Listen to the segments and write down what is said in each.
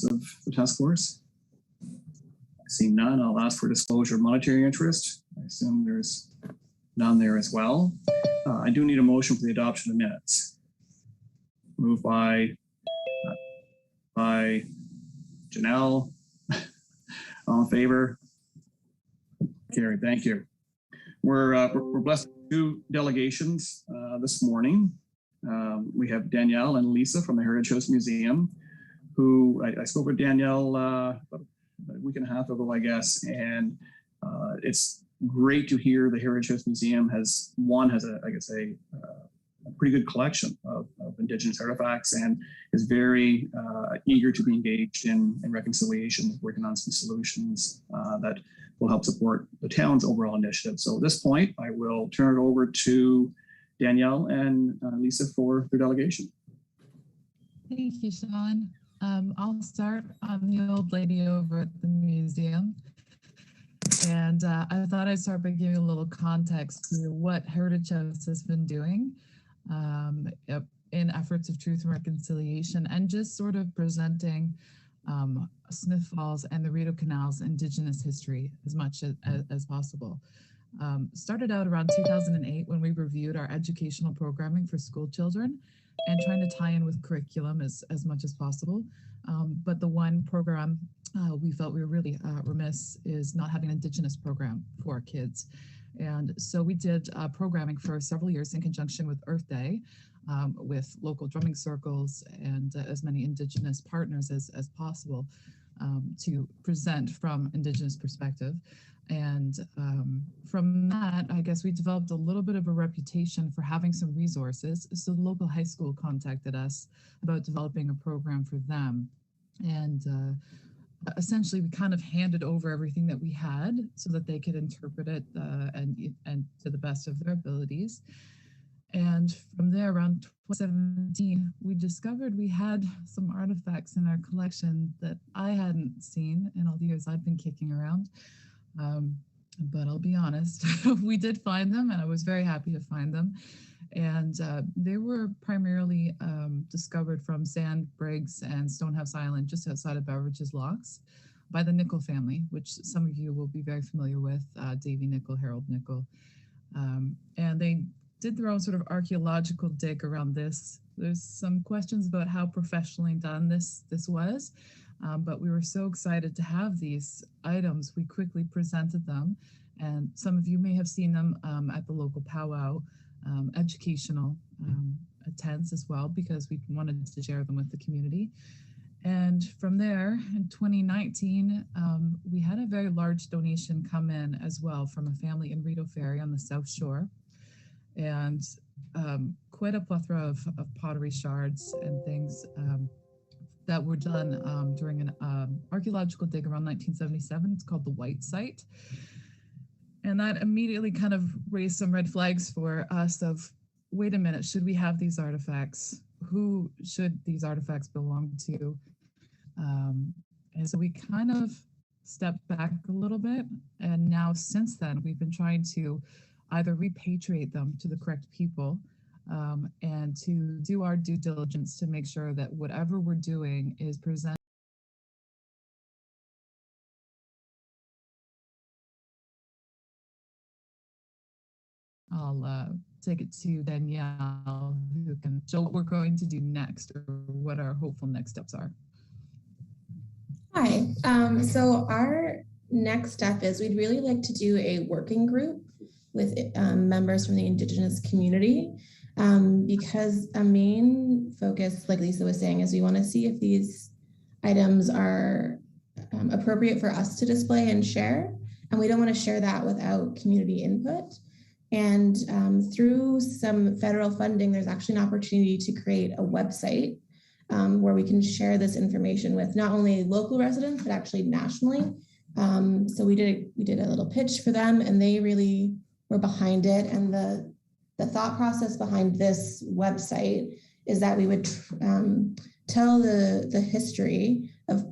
members of the task force? Seeing none, I'll ask for disclosure of monetary interest. I assume there's none there as well. I do need a motion for the adoption of the minutes. Moved by Janelle. All in favor? Carried. Thank you. We're blessed with 2 delegations this morning. We have Danielle and Lisa from the Heritage House Museum, who I spoke with Danielle about a week and a half ago, I guess, and it's great to hear the Heritage House Museum has a pretty good collection of Indigenous artifacts and is very eager to be engaged in reconciliation, working on some solutions that will help support the town's overall initiative. So at this point, I will turn it over to Danielle and Lisa for their delegation. Thank you, Sean. I'll start. I'm the old lady over at the museum. And I thought I'd start by giving a little context to what Heritage House has been doing in efforts of truth and reconciliation, and just sort of presenting Smith Falls and the Rideau Canal's Indigenous history as much as possible. Started out around 2008 when we reviewed our educational programming for school children and trying to tie in with curriculum as much as possible. But the one program we felt we were really remiss is not having an Indigenous program for kids. And so we did programming for several years in conjunction with Earth Day, with local drumming circles and as many Indigenous partners as possible to present from Indigenous perspective. And from that, I guess we developed a little bit of a reputation for having some resources. So the local high school contacted us about developing a program for them. And essentially, we kind of handed over everything that we had so that they could interpret it and to the best of their abilities. And from there, around 2017, we discovered we had some artifacts in our collection that I hadn't seen in all the years I'd been kicking around. But I'll be honest, we did find them, and I was very happy to find them. And they were primarily discovered from Sand Briggs and Stonehouse Island, just outside of Beverages Locks, by the Nickel family, which some of you will be very familiar with, Davy Nickel, Harold Nickel. And they did their own sort of archaeological dig around this. There's some questions about how professionally done this was. But we were so excited to have these items, we quickly presented them. And some of you may have seen them at the local powwow, educational tents as well, because we wanted to share them with the community. And from there, in 2019, we had a very large donation come in as well from a family in Rideau Ferry on the South Shore. And quite a plethora of pottery shards and things that were done during an archaeological dig around 1977. It's called the White Site. And that immediately kind of raised some red flags for us of, wait a minute, should we have these artifacts? Who should these artifacts belong to? And so we kind of stepped back a little bit. And now since then, we've been trying to either repatriate them to the correct people and to do our due diligence to make sure that whatever we're doing is presented. I'll take it to Danielle, who can show what we're going to do next, or what our hopeful next steps are. Hi, so our next step is we'd really like to do a working group with members from the Indigenous community, because a main focus, like Lisa was saying, is we want to see if these items are appropriate for us to display and share, and we don't want to share that without community input. And through some federal funding, there's actually an opportunity to create a website where we can share this information with not only local residents, but actually nationally. So we did a little pitch for them, and they really were behind it. And the thought process behind this website is that we would tell the history of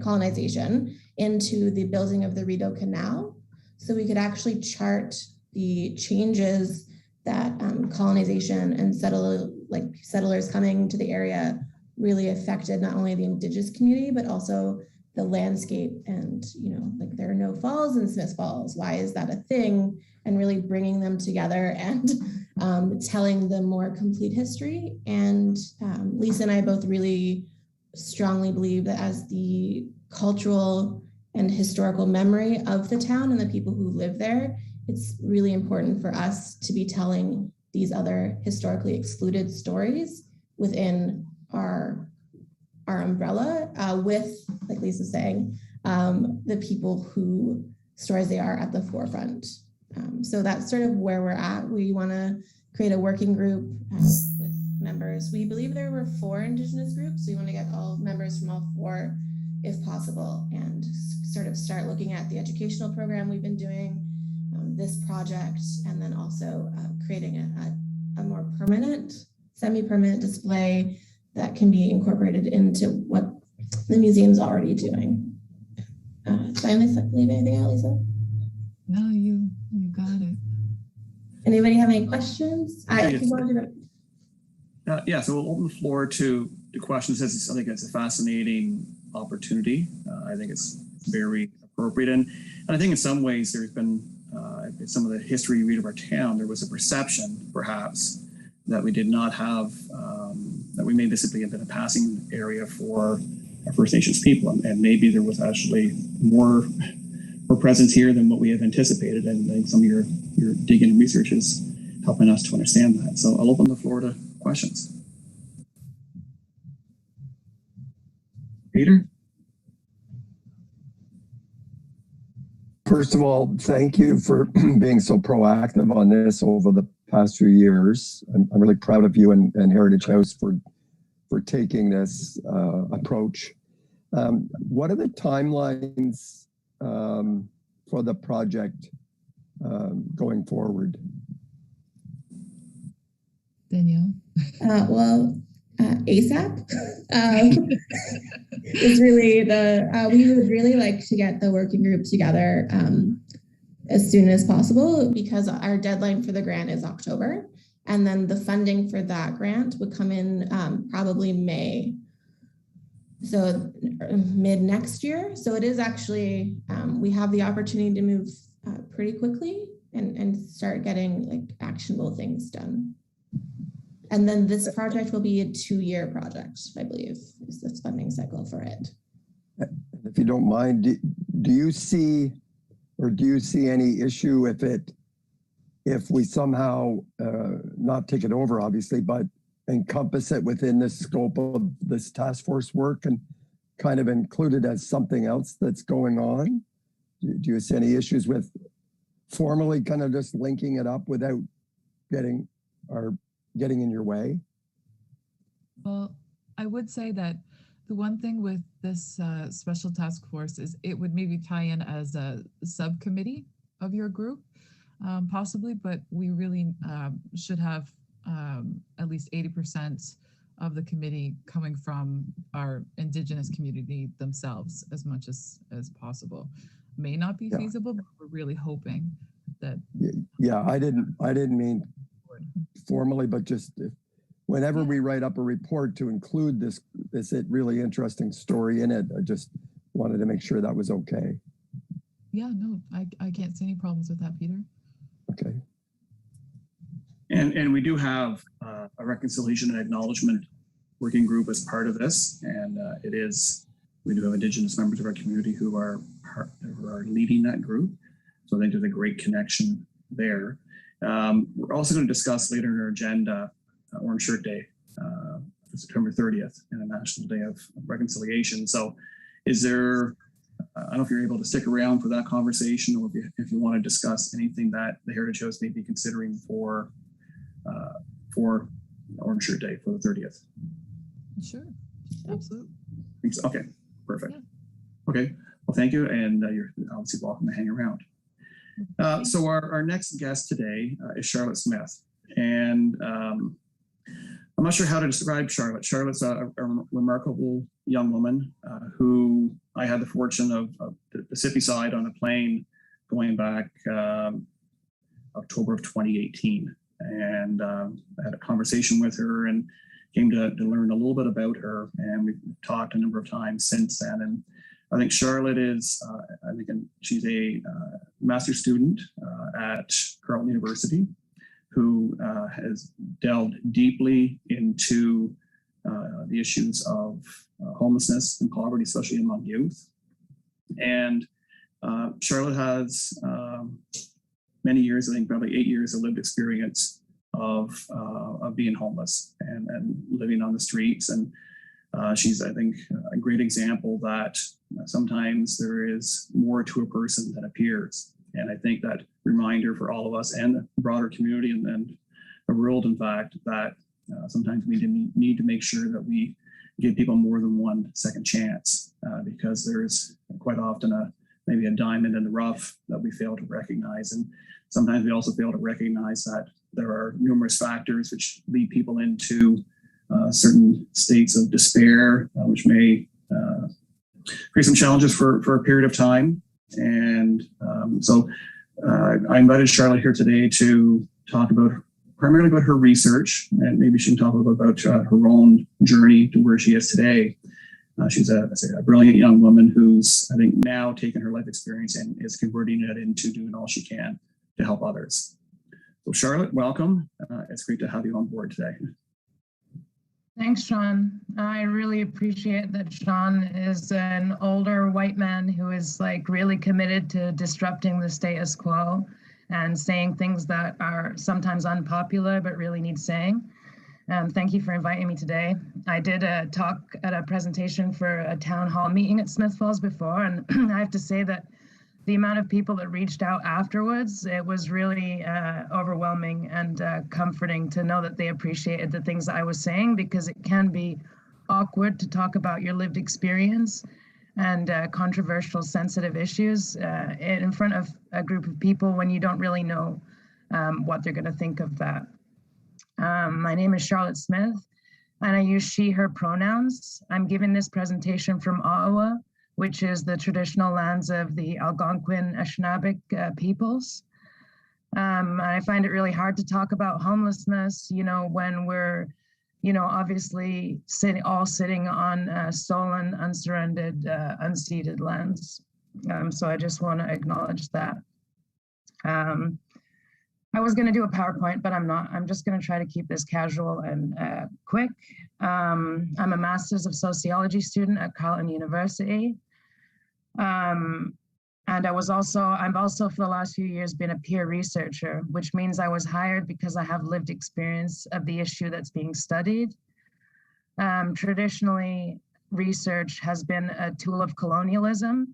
colonization into the building of the Rideau Canal. So we could actually chart the changes that colonization and settlers coming to the area really affected not only the Indigenous community, but also the landscape. And, like there are no falls in Smith Falls. Why is that a thing? And really bringing them together and telling the more complete history. And Lisa and I both really strongly believe that as the cultural and historical memory of the town and the people who live there, it's really important for us to be telling these other historically excluded stories within our umbrella with, like Lisa's saying, the people who stories they are at the forefront. So that's sort of where we're at. We want to create a working group with members. We believe there were 4 Indigenous groups. We want to get all members from all 4 if possible, and sort of start looking at the educational program we've been doing, this project, and then also creating a more permanent, semi-permanent display that can be incorporated into what the museum's already doing. Did I leave anything out, Lisa? No, you got it. Anybody have any questions? Yeah, so we'll open the floor to questions. I think it's a fascinating opportunity. I think it's very appropriate. And I think in some ways there's been, some of the history you read of our town, there was a perception perhaps that we did not have, that we made this simply a passing area for our First Nations people. And maybe there was actually more presence here than what we have anticipated. And I think some of your digging and research is helping us to understand that. So I'll open the floor to questions. Peter? First of all, thank you for being so proactive on this over the past few years. I'm really proud of you and Heritage House for taking this approach. What are the timelines for the project going forward? Danielle? ASAP is really we would really like to get the working group together as soon as possible, because our deadline for the grant is October, and then the funding for that grant would come in probably May, so mid next year. So it is actually we have the opportunity to move pretty quickly and start getting like actionable things done. And then this project will be a 2-year project, I believe, is the funding cycle for it. If you don't mind, do you see any issue if we somehow not take it over, obviously, but encompass it within the scope of this task force work and kind of include it as something else that's going on? Do you see any issues with formally kind of just linking it up without getting in your way? Well, I would say that the one thing with this special task force is it would maybe tie in as a subcommittee of your group, possibly, but we really should have at least 80% of the committee coming from our Indigenous community themselves as much as possible. May not be feasible, but we're really hoping that. Yeah, I didn't mean formally, but just whenever we write up a report to include this really interesting story in it, I just wanted to make sure that was okay. Yeah, no, I can't see any problems with that, Peter. Okay. And we do have a reconciliation and acknowledgement working group as part of this, and we do have Indigenous members of our community who are leading that group. So I think there's a great connection there. We're also going to discuss later in our agenda Orange Shirt Day, September 30th, and a National Day of Reconciliation. So is there, I don't know if you're able to stick around for that conversation, or if you want to discuss anything that the Heritage House may be considering for Orange Shirt Day for the 30th. Sure, absolutely. Okay, perfect. Yeah. Okay, well, thank you, and you're obviously welcome to hang around. So our next guest today is Charlotte Smith, and I'm not sure how to describe Charlotte. Charlotte's a remarkable young woman who I had the fortune of the Mississippi side on a plane going back October of 2018, and I had a conversation with her, and came to learn a little bit about her, and we've talked a number of times since then. And I think Charlotte is, she's a master's student at Carleton University, who has delved deeply into the issues of homelessness and poverty, especially among youth. And Charlotte has many years, I think probably 8 years of lived experience of being homeless and living on the streets. And she's, I think, a great example that sometimes there is more to a person than appears. And I think that reminder for all of us and the broader community and the world, in fact, that sometimes we need to make sure that we give people more than one second chance, because there's quite often maybe a diamond in the rough that we fail to recognize. And sometimes we also fail to recognize that there are numerous factors which lead people into certain states of despair, which may create some challenges for a period of time. And so I invited Charlotte here today to talk primarily about her research, and maybe she can talk a little bit about her own journey to where she is today. She's a brilliant young woman who's, I think, now taken her life experience and is converting it into doing all she can to help others. So Charlotte, welcome. It's great to have you on board today. Thanks, Sean. I really appreciate that Sean is an older white man who is really committed to disrupting the status quo and saying things that are sometimes unpopular but really need saying. Thank you for inviting me today. I did a talk at a presentation for a town hall meeting at Smith Falls before, and I have to say that the amount of people that reached out afterwards, it was really overwhelming and comforting to know that they appreciated the things that I was saying, because it can be awkward to talk about your lived experience and controversial, sensitive issues in front of a group of people when you don't really know what they're going to think of that. My name is Charlotte Smith, and I use she, her pronouns. I'm giving this presentation from Ottawa, which is the traditional lands of the Algonquin Anishinaabe peoples. I find it really hard to talk about homelessness, when we're, obviously all sitting on stolen, unsurrendered, unceded lands. So I just want to acknowledge that. I was going to do a PowerPoint, but I'm not. I'm just going to try to keep this casual and quick. I'm a Master's of Sociology student at Carleton University. And I've also for the last few years been a peer researcher, which means I was hired because I have lived experience of the issue that's being studied. Traditionally, research has been a tool of colonialism.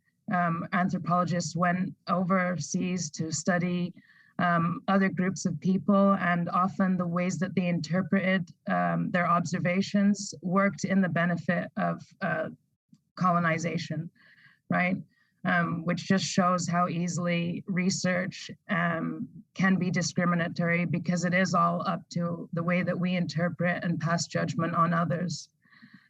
Anthropologists went overseas to study other groups of people, and often the ways that they interpreted their observations worked in the benefit of colonization, right? Which just shows how easily research can be discriminatory, because it is all up to the way that we interpret and pass judgment on others.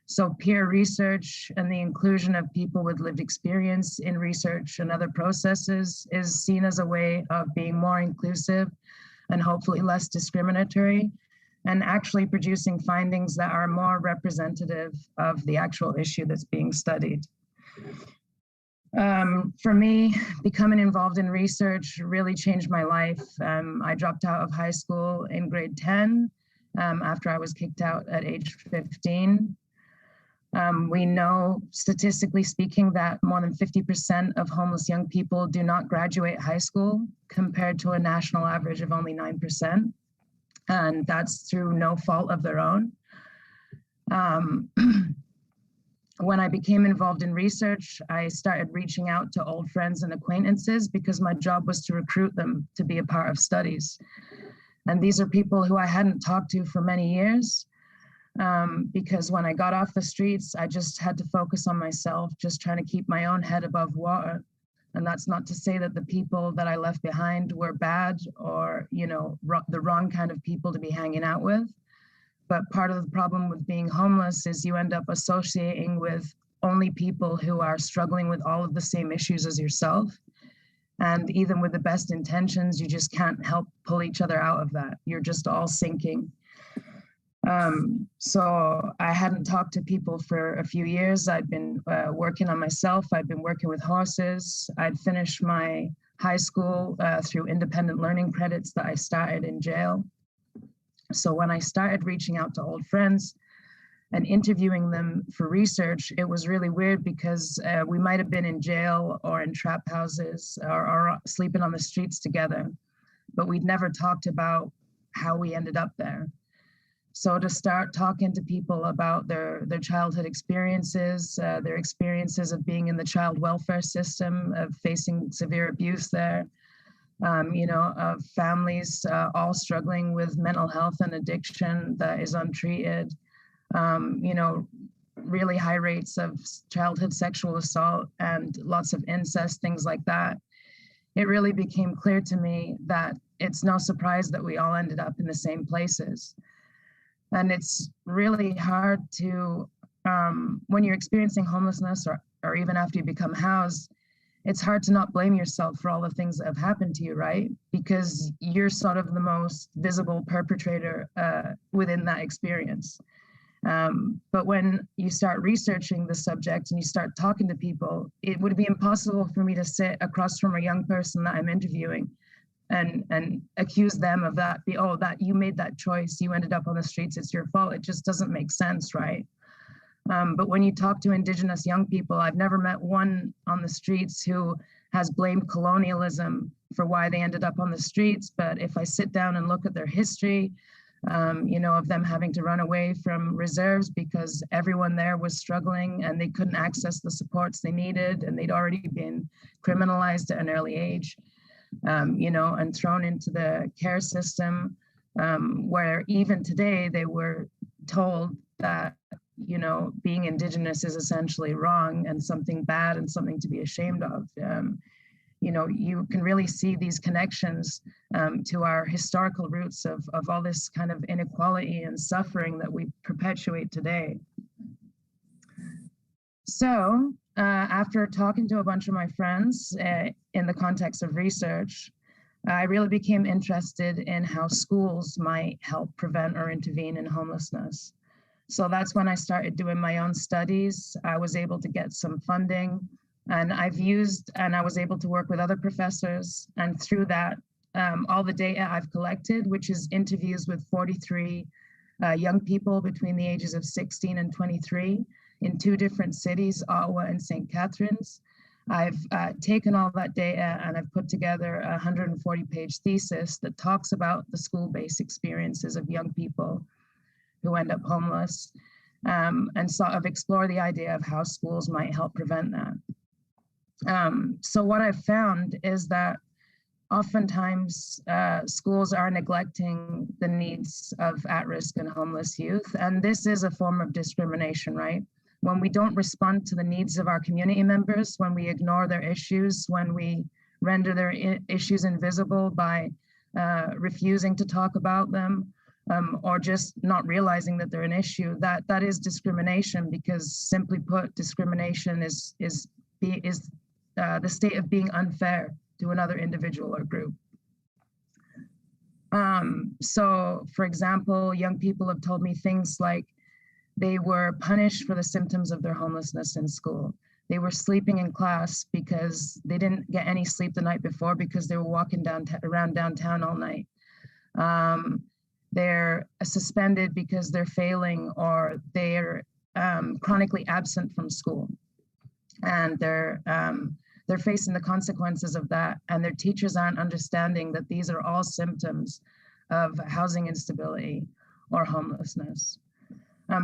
So peer research and the inclusion of people with lived experience in research and other processes is seen as a way of being more inclusive and hopefully less discriminatory, and actually producing findings that are more representative of the actual issue that's being studied. For me, becoming involved in research really changed my life. I dropped out of high school in grade 10 after I was kicked out at age 15. We know, statistically speaking, that more than 50% of homeless young people do not graduate high school, compared to a national average of only 9%. And that's through no fault of their own. When I became involved in research, I started reaching out to old friends and acquaintances, because my job was to recruit them to be a part of studies. And these are people who I hadn't talked to for many years, because when I got off the streets, I just had to focus on myself, just trying to keep my own head above water. And that's not to say that the people that I left behind were bad or, the wrong kind of people to be hanging out with. But part of the problem with being homeless is you end up associating with only people who are struggling with all of the same issues as yourself. And even with the best intentions, you just can't help pull each other out of that. You're just all sinking. So I hadn't talked to people for a few years. I'd been working on myself. I'd been working with horses. I'd finished my high school through independent learning credits that I started in jail. So when I started reaching out to old friends and interviewing them for research, it was really weird because we might have been in jail or in trap houses or sleeping on the streets together, but we'd never talked about how we ended up there. So to start talking to people about their childhood experiences, their experiences of being in the child welfare system, of facing severe abuse there, of families all struggling with mental health and addiction that is untreated, really high rates of childhood sexual assault and lots of incest, things like that. It really became clear to me that it's no surprise that we all ended up in the same places. And it's really hard to, when you're experiencing homelessness or even after you become housed, it's hard to not blame yourself for all the things that have happened to you, right? Because you're sort of the most visible perpetrator within that experience. But when you start researching the subject and you start talking to people, it would be impossible for me to sit across from a young person that I'm interviewing and accuse them of that, that you made that choice, you ended up on the streets, it's your fault. It just doesn't make sense, right? But when you talk to Indigenous young people, I've never met one on the streets who has blamed colonialism for why they ended up on the streets. But if I sit down and look at their history, of them having to run away from reserves because everyone there was struggling and they couldn't access the supports they needed, and they'd already been criminalized at an early age, and thrown into the care system, where even today they were told that, being Indigenous is essentially wrong and something bad and something to be ashamed of. You can really see these connections to our historical roots of all this kind of inequality and suffering that we perpetuate today. So after talking to a bunch of my friends in the context of research, I really became interested in how schools might help prevent or intervene in homelessness. So that's when I started doing my own studies. I was able to get some funding, and I was able to work with other professors. And through that, all the data I've collected, which is interviews with 43 young people between the ages of 16 and 23 in 2 different cities, Ottawa and St. Catharines. I've taken all that data and I've put together a 140-page thesis that talks about the school-based experiences of young people who end up homeless, and sort of explore the idea of how schools might help prevent that. So what I've found is that oftentimes schools are neglecting the needs of at-risk and homeless youth, and this is a form of discrimination, right? When we don't respond to the needs of our community members, when we ignore their issues, when we render their issues invisible by refusing to talk about them, or just not realizing that they're an issue, that is discrimination, because simply put, discrimination is the state of being unfair to another individual or group. So for example, young people have told me things like they were punished for the symptoms of their homelessness in school. They were sleeping in class because they didn't get any sleep the night before because they were walking around downtown all night. They're suspended because they're failing, or they're chronically absent from school. And they're facing the consequences of that, and their teachers aren't understanding that these are all symptoms of housing instability or homelessness.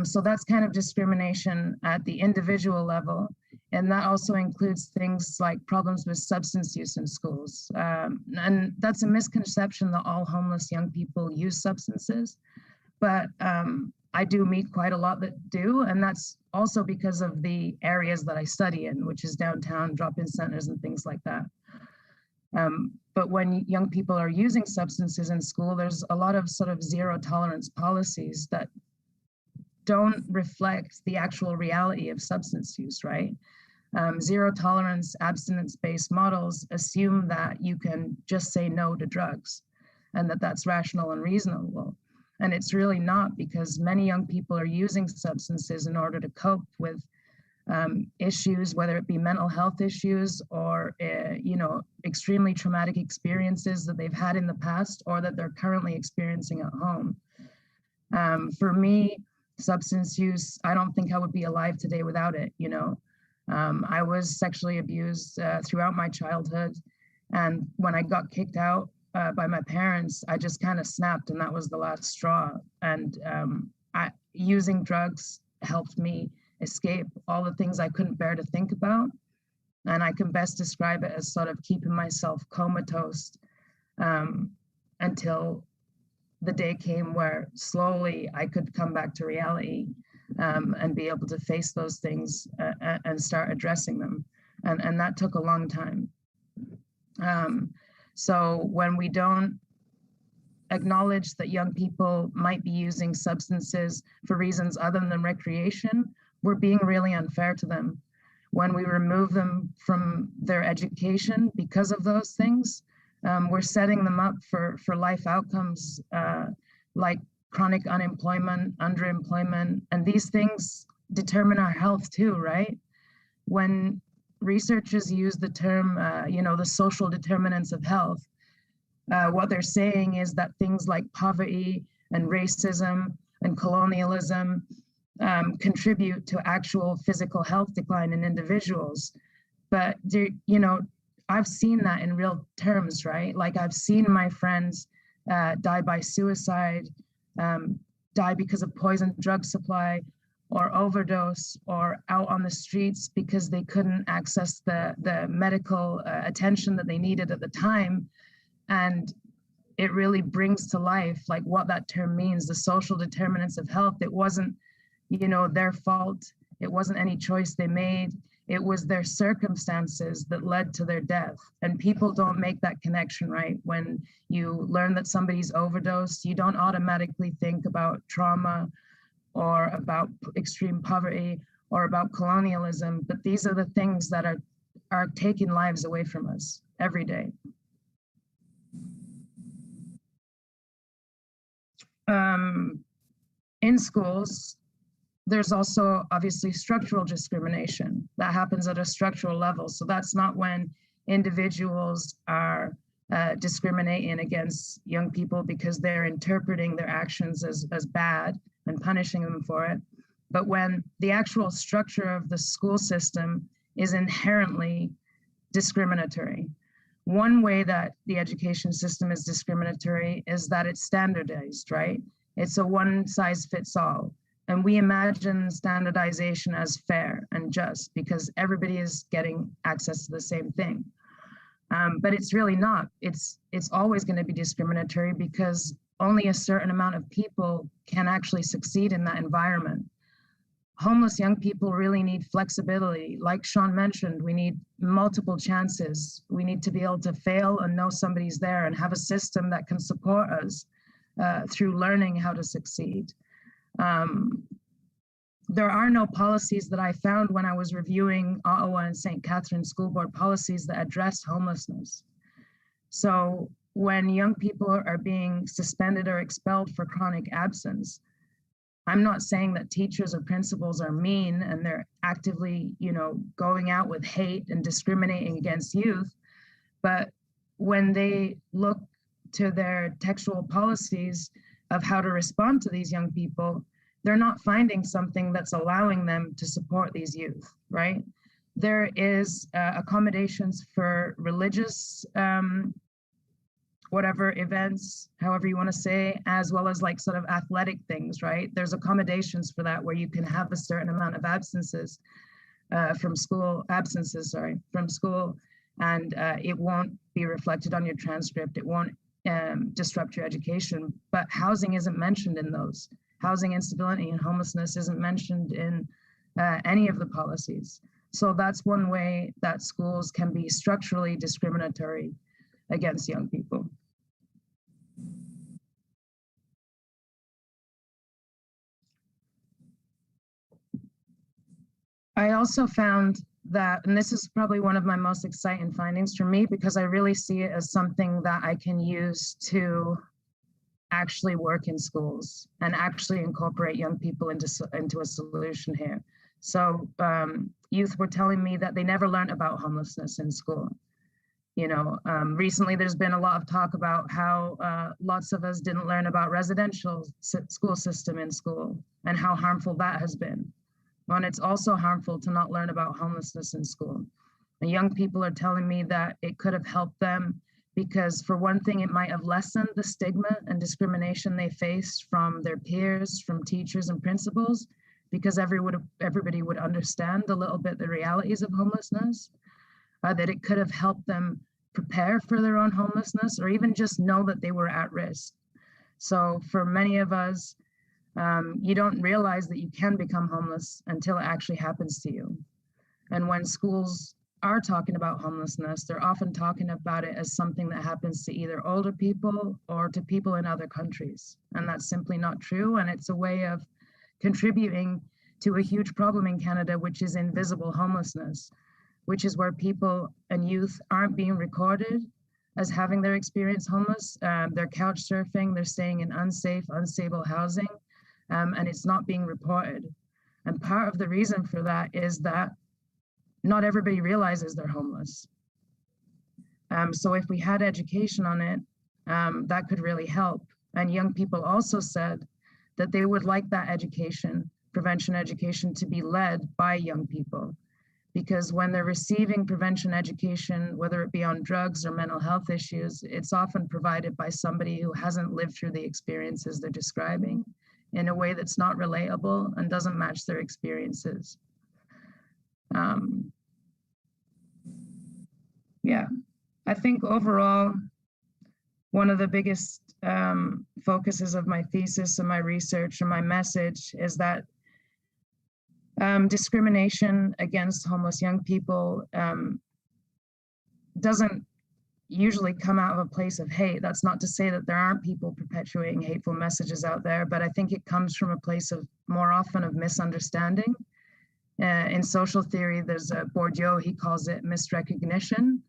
So that's kind of discrimination at the individual level. And that also includes things like problems with substance use in schools. And that's a misconception that all homeless young people use substances. But I do meet quite a lot that do. And that's also because of the areas that I study in, which is downtown, drop-in centers and things like that. But when young people are using substances in school, there's a lot of sort of zero tolerance policies that don't reflect the actual reality of substance use, right? Zero tolerance, abstinence-based models assume that you can just say no to drugs and that that's rational and reasonable. And it's really not, because many young people are using substances in order to cope with issues, whether it be mental health issues or, extremely traumatic experiences that they've had in the past or that they're currently experiencing at home. For me, substance use, I don't think I would be alive today without it. I was sexually abused throughout my childhood. And when I got kicked out by my parents, I just kind of snapped, and that was the last straw. And using drugs helped me escape all the things I couldn't bear to think about. And I can best describe it as sort of keeping myself comatose until the day came where slowly I could come back to reality and be able to face those things and start addressing them. And that took a long time. So when we don't acknowledge that young people might be using substances for reasons other than recreation, we're being really unfair to them. When we remove them from their education because of those things, we're setting them up for life outcomes like chronic unemployment, underemployment, and these things determine our health too, right? When researchers use the term, the social determinants of health, what they're saying is that things like poverty and racism and colonialism contribute to actual physical health decline in individuals. But, I've seen that in real terms, right? Like I've seen my friends die by suicide, die because of poison drug supply or overdose, or out on the streets because they couldn't access the medical attention that they needed at the time. And it really brings to life like what that term means, the social determinants of health. It wasn't, their fault. It wasn't any choice they made. It was their circumstances that led to their death. And people don't make that connection, right? When you learn that somebody's overdosed, you don't automatically think about trauma or about extreme poverty or about colonialism. But these are the things that are taking lives away from us every day. In schools, there's also obviously structural discrimination that happens at a structural level. So that's not when individuals are discriminating against young people because they're interpreting their actions as bad and punishing them for it. But when the actual structure of the school system is inherently discriminatory. One way that the education system is discriminatory is that it's standardized, right? It's a one size fits all. And we imagine standardization as fair and just because everybody is getting access to the same thing. But it's really not. It's always going to be discriminatory because only a certain amount of people can actually succeed in that environment. Homeless young people really need flexibility. Like Sean mentioned, we need multiple chances. We need to be able to fail and know somebody's there and have a system that can support us through learning how to succeed. There are no policies that I found when I was reviewing Ottawa and St. Catharines School Board policies that address homelessness. So when young people are being suspended or expelled for chronic absence, I'm not saying that teachers or principals are mean and they're actively, going out with hate and discriminating against youth. But when they look to their textual policies of how to respond to these young people, they're not finding something that's allowing them to support these youth, right? There is accommodations for religious, whatever events, however you want to say, as well as like sort of athletic things, right? There's accommodations for that where you can have a certain amount of absences from school, and it won't be reflected on your transcript. It won't disrupt your education, but housing isn't mentioned in those. Housing instability and homelessness isn't mentioned in any of the policies. So that's one way that schools can be structurally discriminatory against young people. I also found that, and this is probably one of my most exciting findings for me because I really see it as something that I can use to actually work in schools and actually incorporate young people into a solution here. So youth were telling me that they never learned about homelessness in school. You know, recently there's been a lot of talk about how lots of us didn't learn about residential school system in school and how harmful that has been. And it's also harmful to not learn about homelessness in school. And young people are telling me that it could have helped them because, for one thing, it might have lessened the stigma and discrimination they faced from their peers, from teachers and principals, because everybody would understand a little bit the realities of homelessness, that it could have helped them prepare for their own homelessness or even just know that they were at risk. So for many of us, you don't realize that you can become homeless until it actually happens to you. And when schools are talking about homelessness, they're often talking about it as something that happens to either older people or to people in other countries. And that's simply not true. And it's a way of contributing to a huge problem in Canada, which is invisible homelessness, which is where people and youth aren't being recorded as having their experience homeless. They're couch surfing, they're staying in unsafe, unstable housing, and it's not being reported. And part of the reason for that is that not everybody realizes they're homeless. So if we had education on it, that could really help. And young people also said that they would like that education, prevention education, to be led by young people. Because when they're receiving prevention education, whether it be on drugs or mental health issues, it's often provided by somebody who hasn't lived through the experiences they're describing in a way that's not relatable and doesn't match their experiences. Yeah, I think overall, one of the biggest focuses of my thesis and my research and my message is that discrimination against homeless young people doesn't usually come out of a place of hate. That's not to say that there aren't people perpetuating hateful messages out there, but I think it comes from a place of more often of misunderstanding. In social theory, there's a Bourdieu, he calls it misrecognition.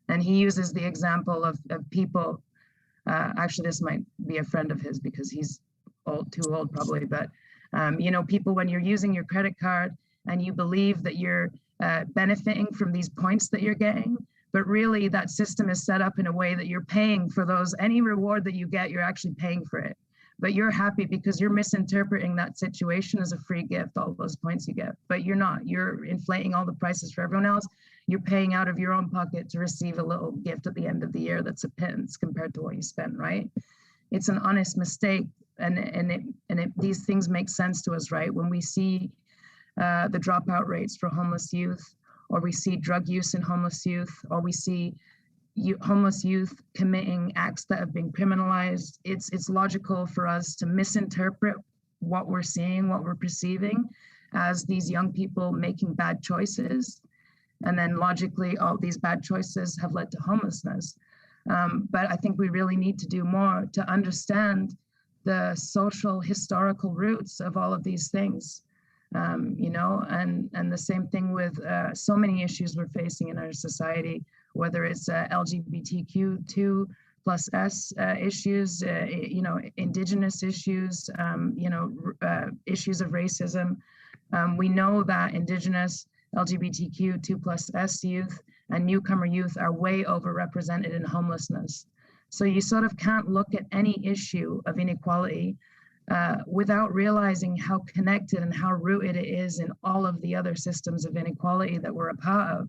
And he uses the example of people, actually this might be a friend of his because he's too old probably, but you know, people, when you're using your credit card and you believe that you're benefiting from these points that you're getting, but really that system is set up in a way that you're paying for those, any reward that you get, you're actually paying for it. But you're happy because you're misinterpreting that situation as a free gift, all those points you get, but you're not. You're inflating all the prices for everyone else. You're paying out of your own pocket to receive a little gift at the end of the year that's a pittance compared to what you spent, right? It's an honest mistake, and these things make sense to us, right? When we see the dropout rates for homeless youth, or we see drug use in homeless youth, or we see homeless youth committing acts that have been criminalized, it's logical for us to misinterpret what we're seeing, what we're perceiving as these young people making bad choices. And then logically, all these bad choices have led to homelessness. But I think we really need to do more to understand the social historical roots of all of these things. You know, and the same thing with so many issues we're facing in our society, whether it's LGBTQ2 plus S issues, you know, Indigenous issues, you know, issues of racism. We know that Indigenous, LGBTQ2 plus S youth and newcomer youth are way overrepresented in homelessness. So you sort of can't look at any issue of inequality without realizing how connected and how rooted it is in all of the other systems of inequality that we're a part of.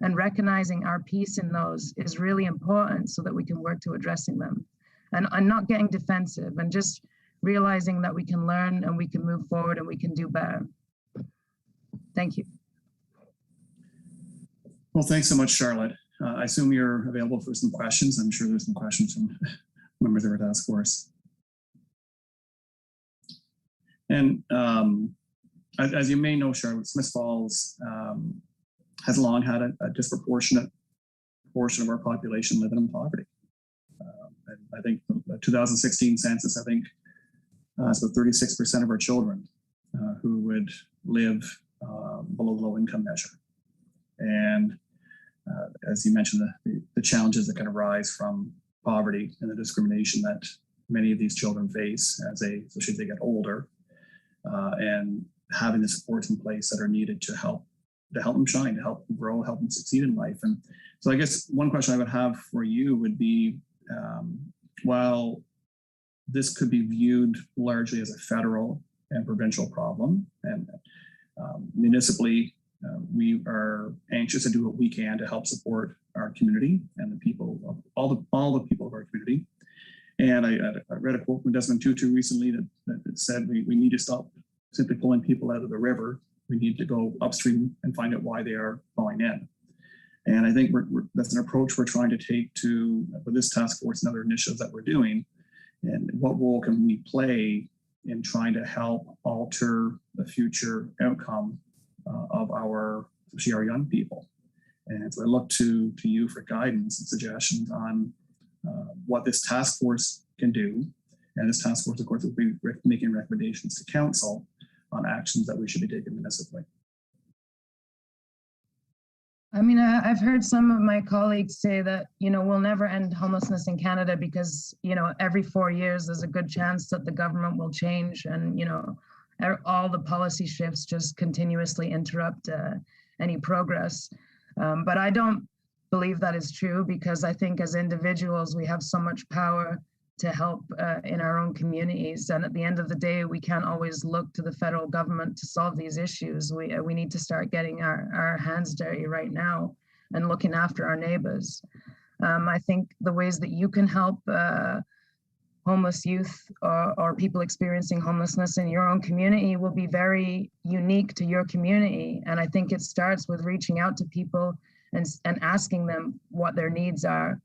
And recognizing our piece in those is really important so that we can work to addressing them. And not getting defensive and just realizing that we can learn and we can move forward and we can do better. Thank you. Well, thanks so much, Charlotte. I assume you're available for some questions. I'm sure there's some questions from members of our task force. And as you may know, Charlotte, Smith Falls has long had a disproportionate portion of our population living in poverty. I think the 2016 census, I think it's about 36% of our children who would live below the low income measure. And as you mentioned, the challenges that can arise from poverty and the discrimination that many of these children face especially as they get older, and having the supports in place that are needed to help them shine, to help them grow, help them succeed in life. And so I guess one question I would have for you would be, while this could be viewed largely as a federal and provincial problem, and municipally, we are anxious to do what we can to help support our community and the people of all the people of our community. And I read a quote from Desmond Tutu recently that said we need to stop simply pulling people out of the river. We need to go upstream and find out why they are falling in. And I think that's an approach we're trying to take with this task force and other initiatives that we're doing. And what role can we play in trying to help alter the future outcome of especially our young people? And so I look to you for guidance and suggestions on what this task force can do. And this task force, of course, will be making recommendations to council on actions that we should be taking municipally. I mean, I've heard some of my colleagues say that, we'll never end homelessness in Canada because, every 4 years there's a good chance that the government will change and, all the policy shifts just continuously interrupt any progress. But I don't believe that is true, because I think as individuals, we have so much power to help in our own communities. And at the end of the day, we can't always look to the federal government to solve these issues. We need to start getting our hands dirty right now and looking after our neighbors. I think the ways that you can help homeless youth or people experiencing homelessness in your own community will be very unique to your community. And I think it starts with reaching out to people and asking them what their needs are.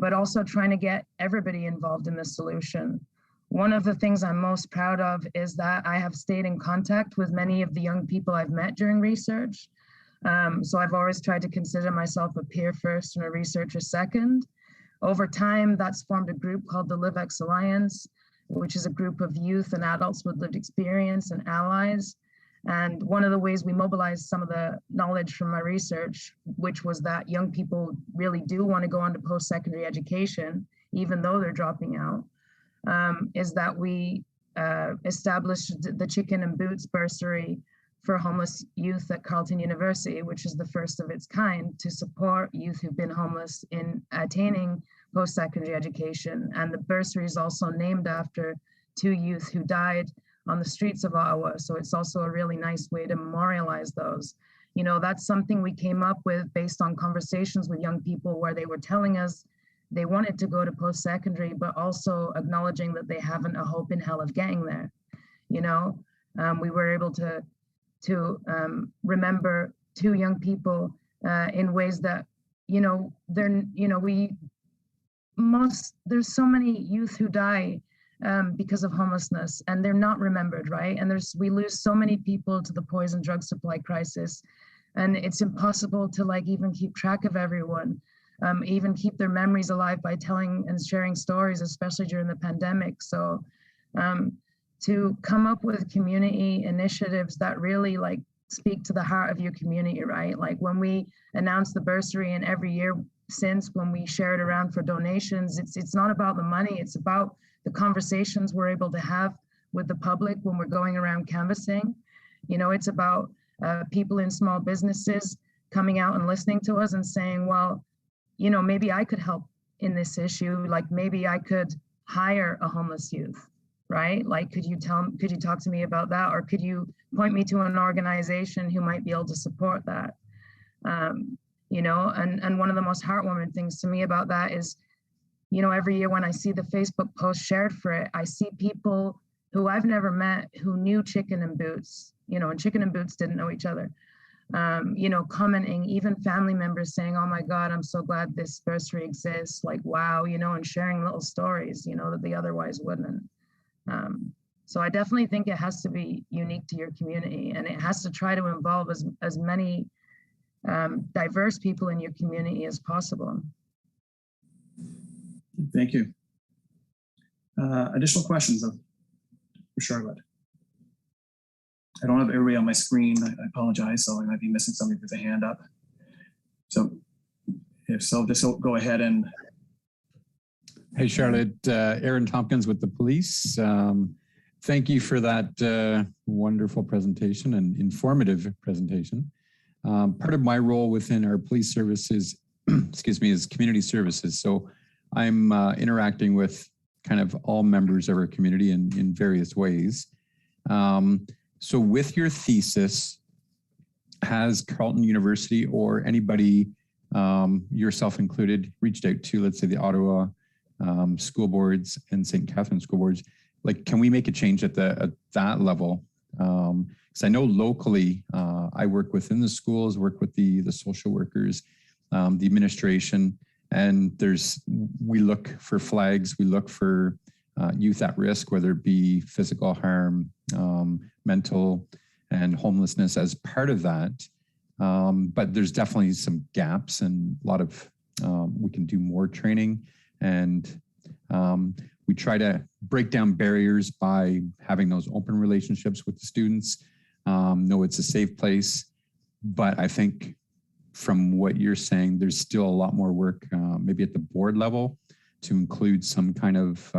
But also trying to get everybody involved in the solution. One of the things I'm most proud of is that I have stayed in contact with many of the young people I've met during research. So I've always tried to consider myself a peer first and a researcher second. Over time, that's formed a group called the LiveX Alliance, which is a group of youth and adults with lived experience and allies. And one of the ways we mobilized some of the knowledge from my research, which was that young people really do want to go on to post-secondary education, even though they're dropping out, is that we established the Chicken and Boots bursary for homeless youth at Carleton University, which is the first of its kind to support youth who've been homeless in attaining post-secondary education. And the bursary is also named after 2 youth who died on the streets of Ottawa. So it's also a really nice way to memorialize those. That's something we came up with based on conversations with young people where they were telling us they wanted to go to post-secondary, but also acknowledging that they haven't a hope in hell of getting there. We were able to remember 2 young people in ways that, there's so many youth who die because of homelessness, and they're not remembered, right? And we lose so many people to the poison drug supply crisis, and it's impossible to even keep track of everyone, even keep their memories alive by telling and sharing stories, especially during the pandemic. So to come up with community initiatives that really speak to the heart of your community, right? Like when we announced the bursary, and every year since, when we share it around for donations, it's not about the money, it's about the conversations we're able to have with the public when we're going around canvassing. It's about people in small businesses coming out and listening to us and saying, well, maybe I could help in this issue. Maybe I could hire a homeless youth, right? Could you talk to me about that? Or could you point me to an organization who might be able to support that? And one of the most heartwarming things to me about that is, every year when I see the Facebook post shared for it, I see people who I've never met who knew Chicken and Boots, and Chicken and Boots didn't know each other, commenting, even family members saying, oh my God, I'm so glad this bursary exists, wow, and sharing little stories, that they otherwise wouldn't. So I definitely think it has to be unique to your community, and it has to try to involve as many diverse people in your community as possible. Thank you. Additional questions for Charlotte? I don't have everybody on my screen. I apologize, so I might be missing somebody with a hand up. So if so, just go ahead and Hey, Charlotte, Aaron Tompkins with the police. Thank you for that wonderful presentation and informative presentation. Part of my role within our police services, excuse me, is community services. So I'm interacting with kind of all members of our community in various ways. So with your thesis, has Carleton University or anybody, yourself included, reached out to, let's say, the Ottawa school boards and St. Catherine school boards? Like, can we make a change at that level? Because I know locally, I work within the schools, work with the social workers, the administration, and we look for flags, we look for youth at risk, whether it be physical harm, mental, and homelessness as part of that. But there's definitely some gaps and a lot of, we can do more training, and we try to break down barriers by having those open relationships with the students. Know it's a safe place, but I think from what you're saying, there's still a lot more work, maybe at the board level, to include some kind of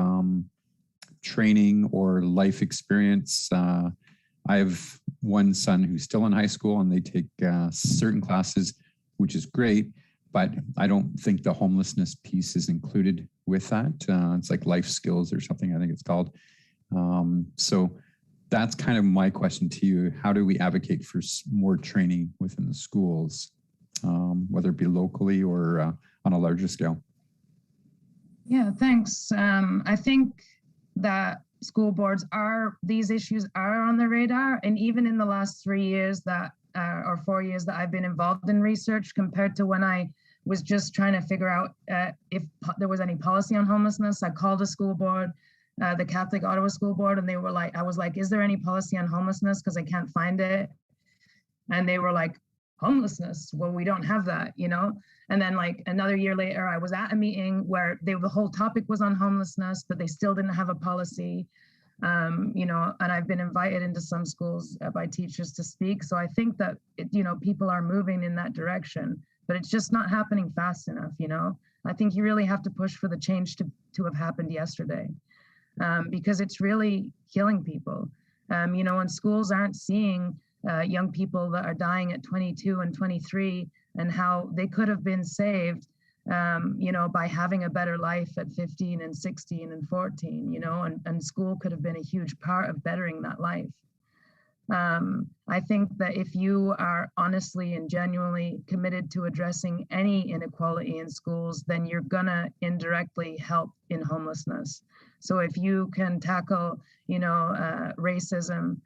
training or life experience. I have one son who's still in high school, and they take certain classes, which is great, but I don't think the homelessness piece is included with that. It's like life skills or something, I think it's called. So that's kind of my question to you. How do we advocate for more training within the schools, whether it be locally or on a larger scale? Yeah, thanks. I think that school boards these issues are on the radar. And even in the last 3 years or 4 years that I've been involved in research, compared to when I was just trying to figure out if there was any policy on homelessness, I called a school board, the Catholic Ottawa School Board, and I was like, is there any policy on homelessness? Because I can't find it. And they were like, homelessness? Well, we don't have that, you know? And then like another year later, I was at a meeting where the whole topic was on homelessness, but they still didn't have a policy, you know, and I've been invited into some schools by teachers to speak. So I think that, people are moving in that direction, but it's just not happening fast enough, you know? I think you really have to push for the change to have happened yesterday, because it's really killing people. And schools aren't seeing young people that are dying at 22 and 23 and how they could have been saved, by having a better life at 15 and 16 and 14, and school could have been a huge part of bettering that life. I think that if you are honestly and genuinely committed to addressing any inequality in schools, then you're gonna indirectly help in homelessness. So if you can tackle, racism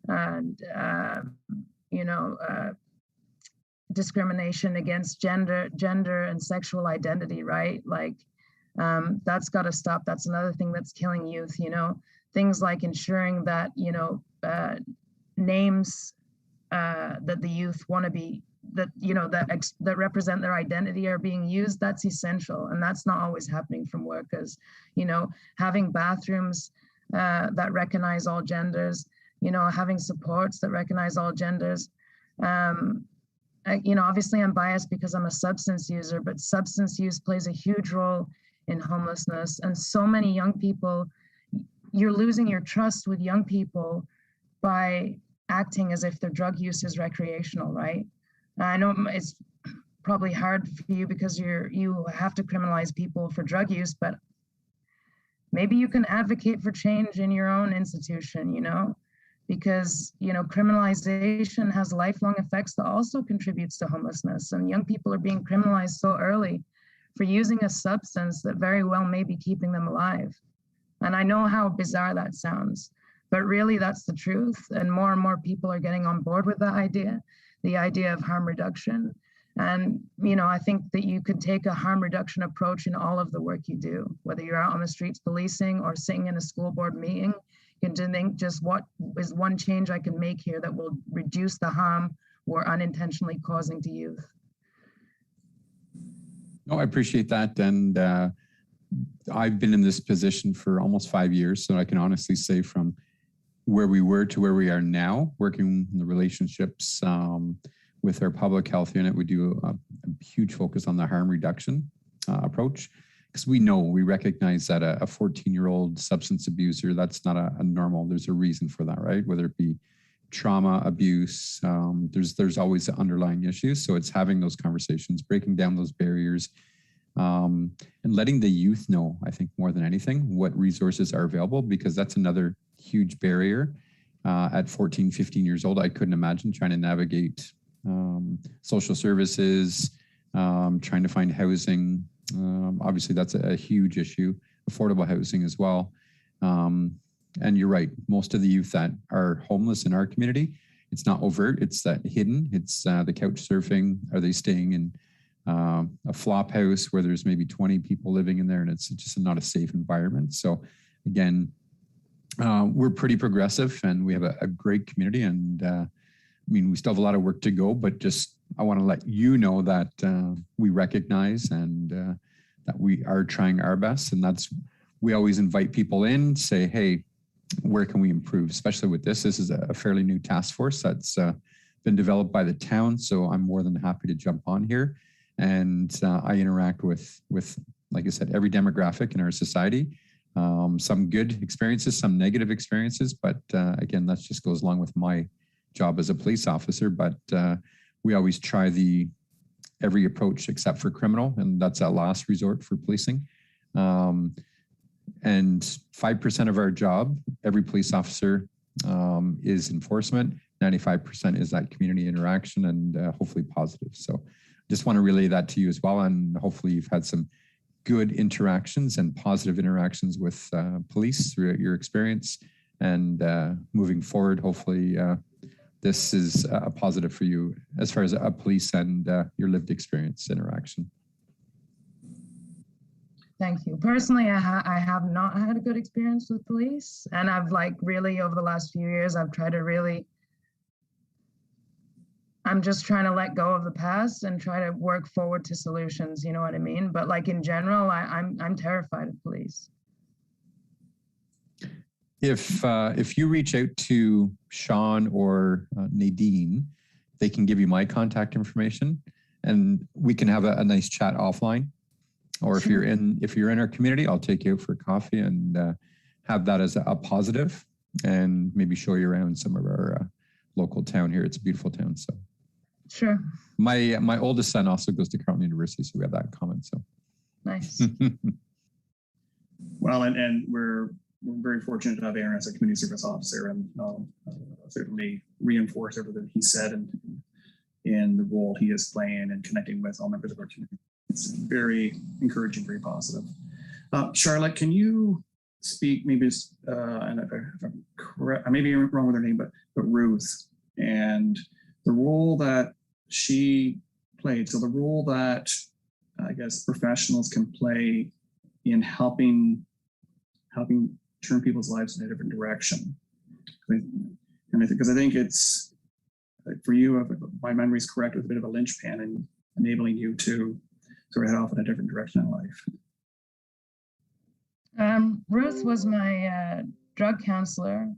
and, discrimination against gender and sexual identity, right? Like, that's got to stop. That's another thing that's killing youth, things like ensuring that, names that the youth want to be, that represent their identity are being used. That's essential. And that's not always happening from workers, having bathrooms that recognize all genders, having supports that recognize all genders. Obviously I'm biased because I'm a substance user, but substance use plays a huge role in homelessness. And so many young people, you're losing your trust with young people by acting as if their drug use is recreational, right? I know it's probably hard for you because you have to criminalize people for drug use, but maybe you can advocate for change in your own institution, because, criminalization has lifelong effects that also contributes to homelessness. And young people are being criminalized so early for using a substance that very well may be keeping them alive. And I know how bizarre that sounds, but really that's the truth. And more people are getting on board with that idea, the idea of harm reduction. And, I think that you could take a harm reduction approach in all of the work you do, whether you're out on the streets policing or sitting in a school board meeting. You can think just what is one change I can make here that will reduce the harm we're unintentionally causing to youth. No, I appreciate that. And I've been in this position for almost 5 years. So I can honestly say from where we were to where we are now, working in the relationships with our public health unit, we do a huge focus on the harm reduction approach. because we recognize that a 14-year-old substance abuser, that's not a normal, there's a reason for that, right? Whether it be trauma, abuse, there's always underlying issues. So it's having those conversations, breaking down those barriers, and letting the youth know, I think more than anything, what resources are available, because that's another huge barrier. At 14, 15 years old, I couldn't imagine trying to navigate social services, trying to find housing. Obviously, that's a huge issue, affordable housing as well. And you're right, most of the youth that are homeless in our community, it's not overt, it's that hidden. It's the couch surfing. Are they staying in a flop house where there's maybe 20 people living in there and it's just not a safe environment? So again, we're pretty progressive and we have a great community. And I mean, we still have a lot of work to go, but just I want to let you know that we recognize and that we are trying our best. And that's, we always invite people in, say, hey, where can we improve? Especially with this is a fairly new task force that's been developed by the town. So I'm more than happy to jump on here. And I interact with, like I said, every demographic in our society. Some good experiences, some negative experiences, but again, that just goes along with my job as a police officer. But we always try every approach except for criminal, and that's a last resort for policing. And 5% of our job, every police officer, is enforcement. 95% is that community interaction and hopefully positive. So just want to relay that to you as well. And hopefully you've had some good interactions and positive interactions with police throughout your experience. And moving forward, hopefully this is a positive for you as far as a police and your lived experience interaction. Thank you. Personally, I have not had a good experience with police. And I've really over the last few years, I've tried to I'm just trying to let go of the past and try to work forward to solutions. You know what I mean? But in general, I'm terrified of police. If you reach out to Sean or Nadine, they can give you my contact information and we can have a nice chat offline. Or if you're in our community, I'll take you out for coffee and have that as a positive and maybe show you around some of our local town here. It's a beautiful town. So sure. My oldest son also goes to Carleton University, so we have that in common. So nice. Well, and we're very fortunate to have Aaron as a community service officer, and certainly reinforce everything he said and the role he is playing and connecting with all members of our community. It's very encouraging, very positive. Charlotte, can you speak maybe, and if I'm correct, I may be wrong with her name, but Ruth and the role that she played. So the role that I guess professionals can play in helping turn people's lives in a different direction. And because I think it's, for you, if my memory is correct, it was a bit of a linchpin in enabling you to sort of head off in a different direction in life. Ruth was my drug counselor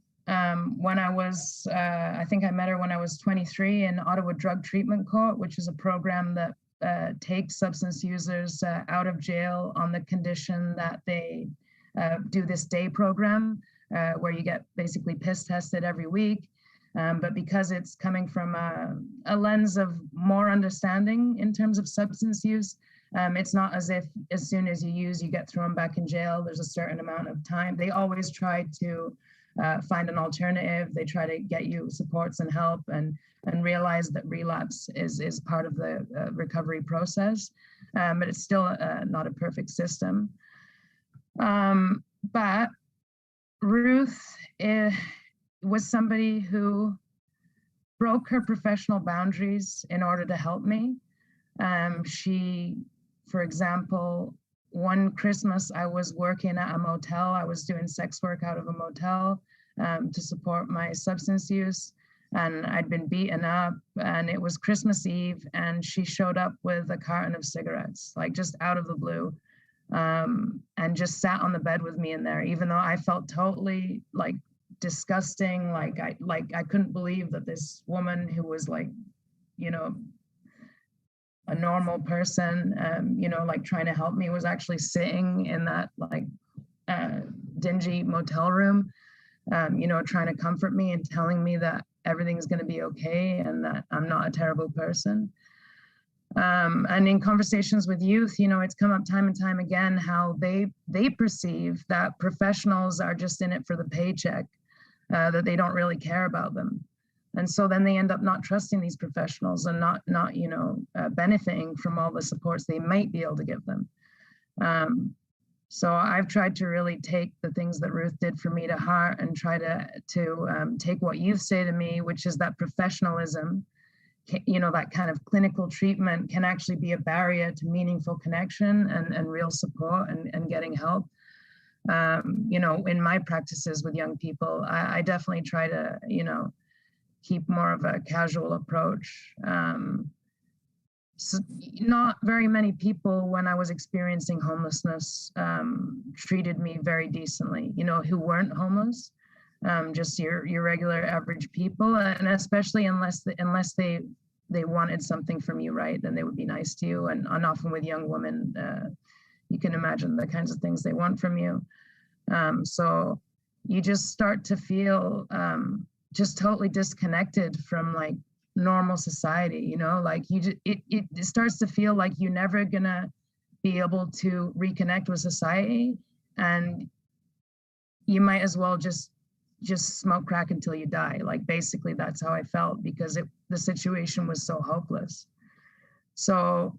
when I was, I think I met her when I was 23 in Ottawa Drug Treatment Court, which is a program that takes substance users out of jail on the condition that they do this day program where you get basically piss tested every week. But because it's coming from a lens of more understanding in terms of substance use, it's not as if as soon as you use, you get thrown back in jail. There's a certain amount of time. They always try to find an alternative. They try to get you supports and help and realize that relapse is part of the recovery process. But it's still not a perfect system. But Ruth was somebody who broke her professional boundaries in order to help me. She, for example, one Christmas I was working at a motel. I was doing sex work out of a motel to support my substance use. And I'd been beaten up and it was Christmas Eve and she showed up with a carton of cigarettes, just out of the blue. And just sat on the bed with me in there, even though I felt totally disgusting. I couldn't believe that this woman who was a normal person, like trying to help me, was actually sitting in that like dingy motel room, trying to comfort me and telling me that everything's going to be okay and that I'm not a terrible person. And in conversations with youth, it's come up time and time again how they perceive that professionals are just in it for the paycheck, that they don't really care about them. And so then they end up not trusting these professionals and not benefiting from all the supports they might be able to give them. So I've tried to really take the things that Ruth did for me to heart and try to take what youth say to me, which is that professionalism, that kind of clinical treatment can actually be a barrier to meaningful connection and real support and getting help. In my practices with young people, I definitely try to, keep more of a casual approach. So not very many people, when I was experiencing homelessness, treated me very decently, who weren't homeless, just your regular average people. And especially unless they wanted something from you, right, then they would be nice to you. And often with young women, you can imagine the kinds of things they want from you. So you just start to feel just totally disconnected from like normal society, like it starts to feel like you're never gonna be able to reconnect with society, and you might as well just smoke crack until you die. Like basically that's how I felt, because the situation was so hopeless. So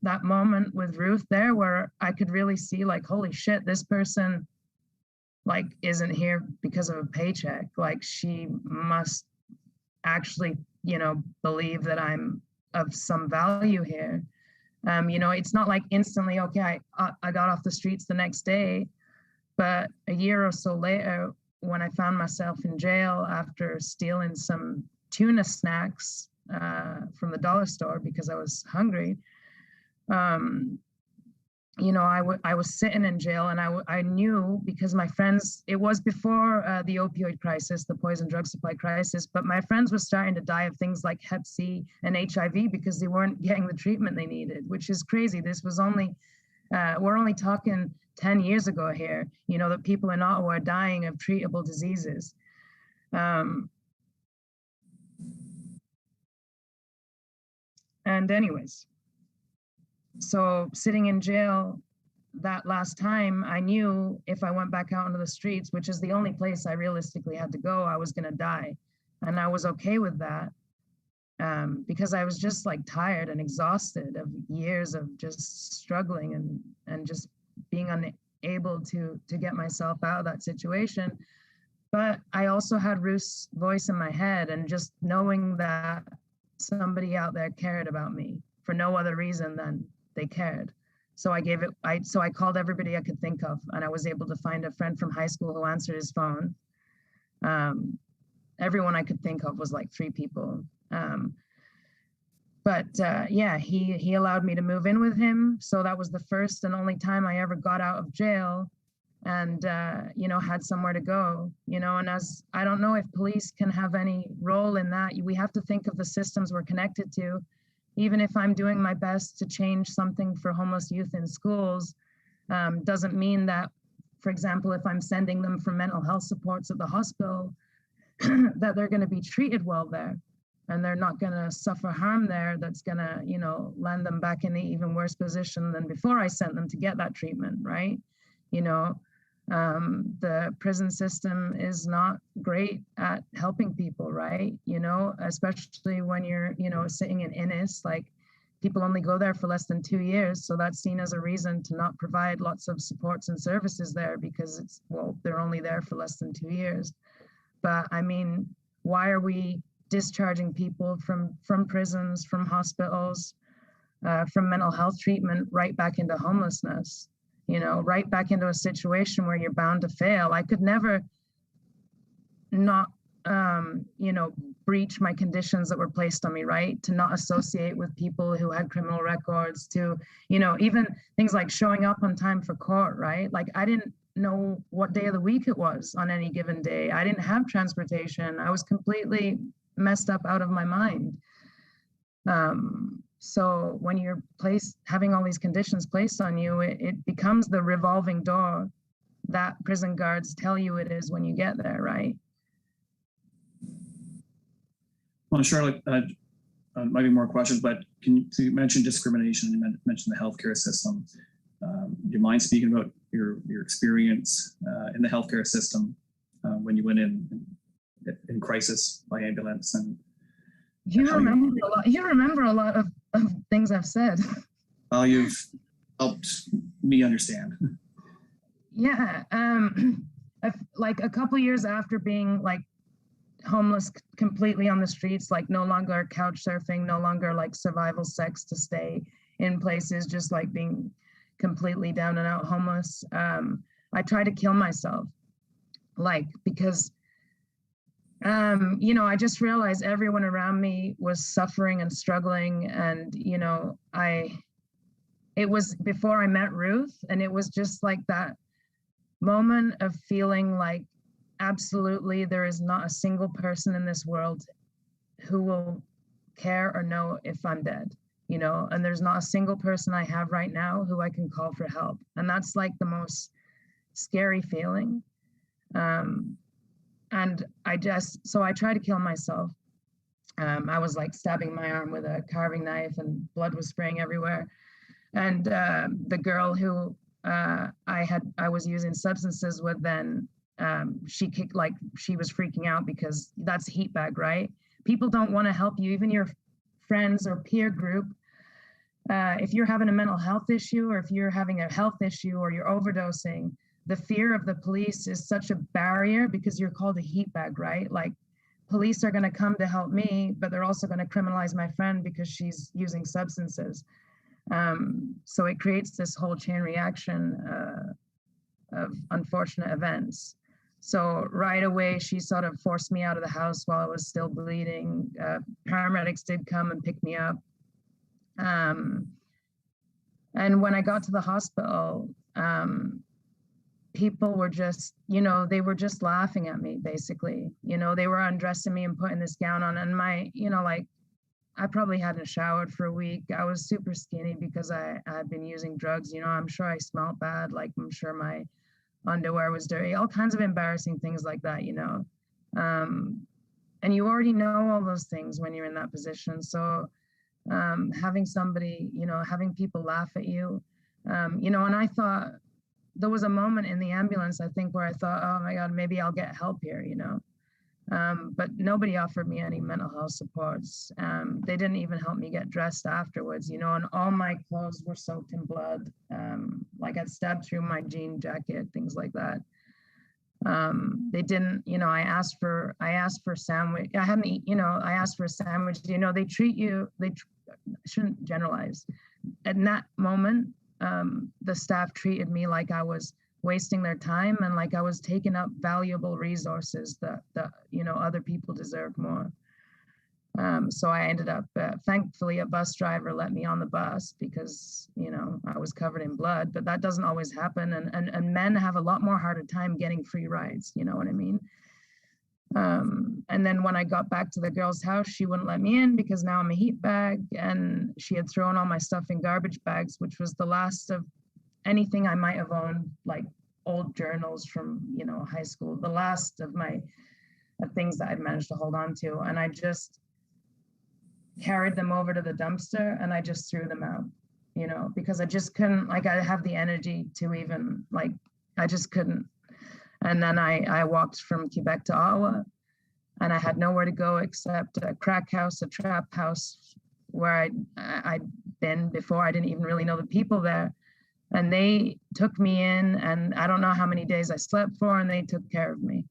that moment with Ruth there, where I could really see like, holy shit, this person like isn't here because of a paycheck. Like she must actually, believe that I'm of some value here. It's not like instantly, okay, I got off the streets the next day, but a year or so later, when I found myself in jail after stealing some tuna snacks from the dollar store because I was hungry, I was sitting in jail, and I knew, because my friends, it was before the opioid crisis, the poison drug supply crisis, but my friends were starting to die of things like Hep C and HIV because they weren't getting the treatment they needed, which is crazy. This was only, we're only talking 10 years ago here, that people in Ottawa are dying of treatable diseases. And anyways, so sitting in jail that last time, I knew if I went back out into the streets, which is the only place I realistically had to go, I was going to die. And I was okay with that, because I was just like tired and exhausted of years of just struggling and just being unable to get myself out of that situation. But I also had Ruth's voice in my head, and just knowing that somebody out there cared about me for no other reason than they cared. So I called everybody I could think of, and I was able to find a friend from high school who answered his phone. Everyone I could think of was like 3 people. He allowed me to move in with him. So that was the first and only time I ever got out of jail and, had somewhere to go, and as I don't know if police can have any role in that. We have to think of the systems we're connected to. Even if I'm doing my best to change something for homeless youth in schools, doesn't mean that, for example, if I'm sending them for mental health supports at the hospital, that they're going to be treated well there, and they're not going to suffer harm there that's going to, land them back in an even worse position than before I sent them to get that treatment, right? The prison system is not great at helping people, right? Especially when you're, sitting in Innis, like people only go there for less than 2 years. So that's seen as a reason to not provide lots of supports and services there, because they're only there for less than 2 years. But I mean, why are we discharging people from prisons, from hospitals, from mental health treatment right back into homelessness? Right back into a situation where you're bound to fail. I could never not, breach my conditions that were placed on me, right? To not associate with people who had criminal records, to, even things like showing up on time for court, right? Like I didn't know what day of the week it was on any given day. I didn't have transportation. I was completely messed up out of my mind. So when you're having all these conditions placed on you, it becomes the revolving door that prison guards tell you it is when you get there, right? Well, Charlotte, might be more questions, but so you mentioned discrimination, you mentioned the healthcare system. Do you mind speaking about your experience in the healthcare system when you went in crisis by ambulance? And you remember a lot of things I've said. Well, you've helped me understand. Yeah, like a couple years after being like homeless completely on the streets, like no longer couch surfing, no longer like survival sex to stay in places, just like being completely down and out homeless. I tried to kill myself, like, because I just realized everyone around me was suffering and struggling. And, it was before I met Ruth, and it was just like that moment of feeling like absolutely there is not a single person in this world who will care or know if I'm dead, and there's not a single person I have right now who I can call for help. And that's like the most scary feeling. And I tried to kill myself. I was like stabbing my arm with a carving knife, and blood was spraying everywhere. And the girl who I was using substances with then, she was freaking out because that's a heat bag, right? People don't want to help you, even your friends or peer group. If you're having a mental health issue, or if you're having a health issue, or you're overdosing, the fear of the police is such a barrier because you're called a heat bag, right? Like, police are going to come to help me, but they're also going to criminalize my friend because she's using substances. So it creates this whole chain reaction of unfortunate events. So right away, she sort of forced me out of the house while I was still bleeding. Paramedics did come and pick me up. And when I got to the hospital, people were just, they were just laughing at me, basically. They were undressing me and putting this gown on, and I probably hadn't showered for a week. I was super skinny because I had been using drugs. I'm sure I smelled bad. Like, I'm sure my underwear was dirty, all kinds of embarrassing things like that, and you already know all those things when you're in that position. So having somebody, having people laugh at you, and I thought, there was a moment in the ambulance, I think, where I thought, oh my God, maybe I'll get help here, but nobody offered me any mental health supports. They didn't even help me get dressed afterwards, and all my clothes were soaked in blood. Like, I'd stabbed through my jean jacket, things like that. They didn't, I asked for a sandwich. I hadn't eaten, I asked for a sandwich. They treat you, shouldn't generalize. At that moment, the staff treated me like I was wasting their time, and like I was taking up valuable resources that other people deserve more. So I ended up, thankfully, a bus driver let me on the bus because, I was covered in blood, but that doesn't always happen. And men have a lot more harder time getting free rides, you know what I mean? And then when I got back to the girl's house, she wouldn't let me in because now I'm a heat bag, and she had thrown all my stuff in garbage bags, which was the last of anything I might have owned, like old journals from, high school, the last of my things that I'd managed to hold on to. And I just carried them over to the dumpster, and I just threw them out, because I just couldn't, I have the energy to even, I just couldn't. And then I walked from Quebec to Ottawa, and I had nowhere to go except a crack house, a trap house where I'd been before. I didn't even really know the people there. And they took me in, and I don't know how many days I slept for, and they took care of me.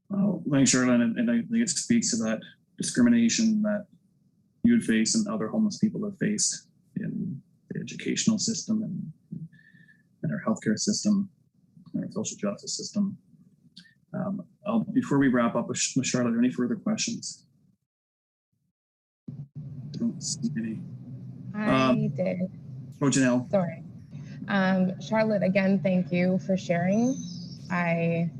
Well, thanks, Charlotte. And I think it speaks to that discrimination that you'd face and other homeless people have faced in the educational system and our healthcare system, and our social justice system. Before we wrap up with Charlotte, are there any further questions? I don't see any. I did. Oh, Janelle. Sorry. Charlotte, again, thank you for sharing. I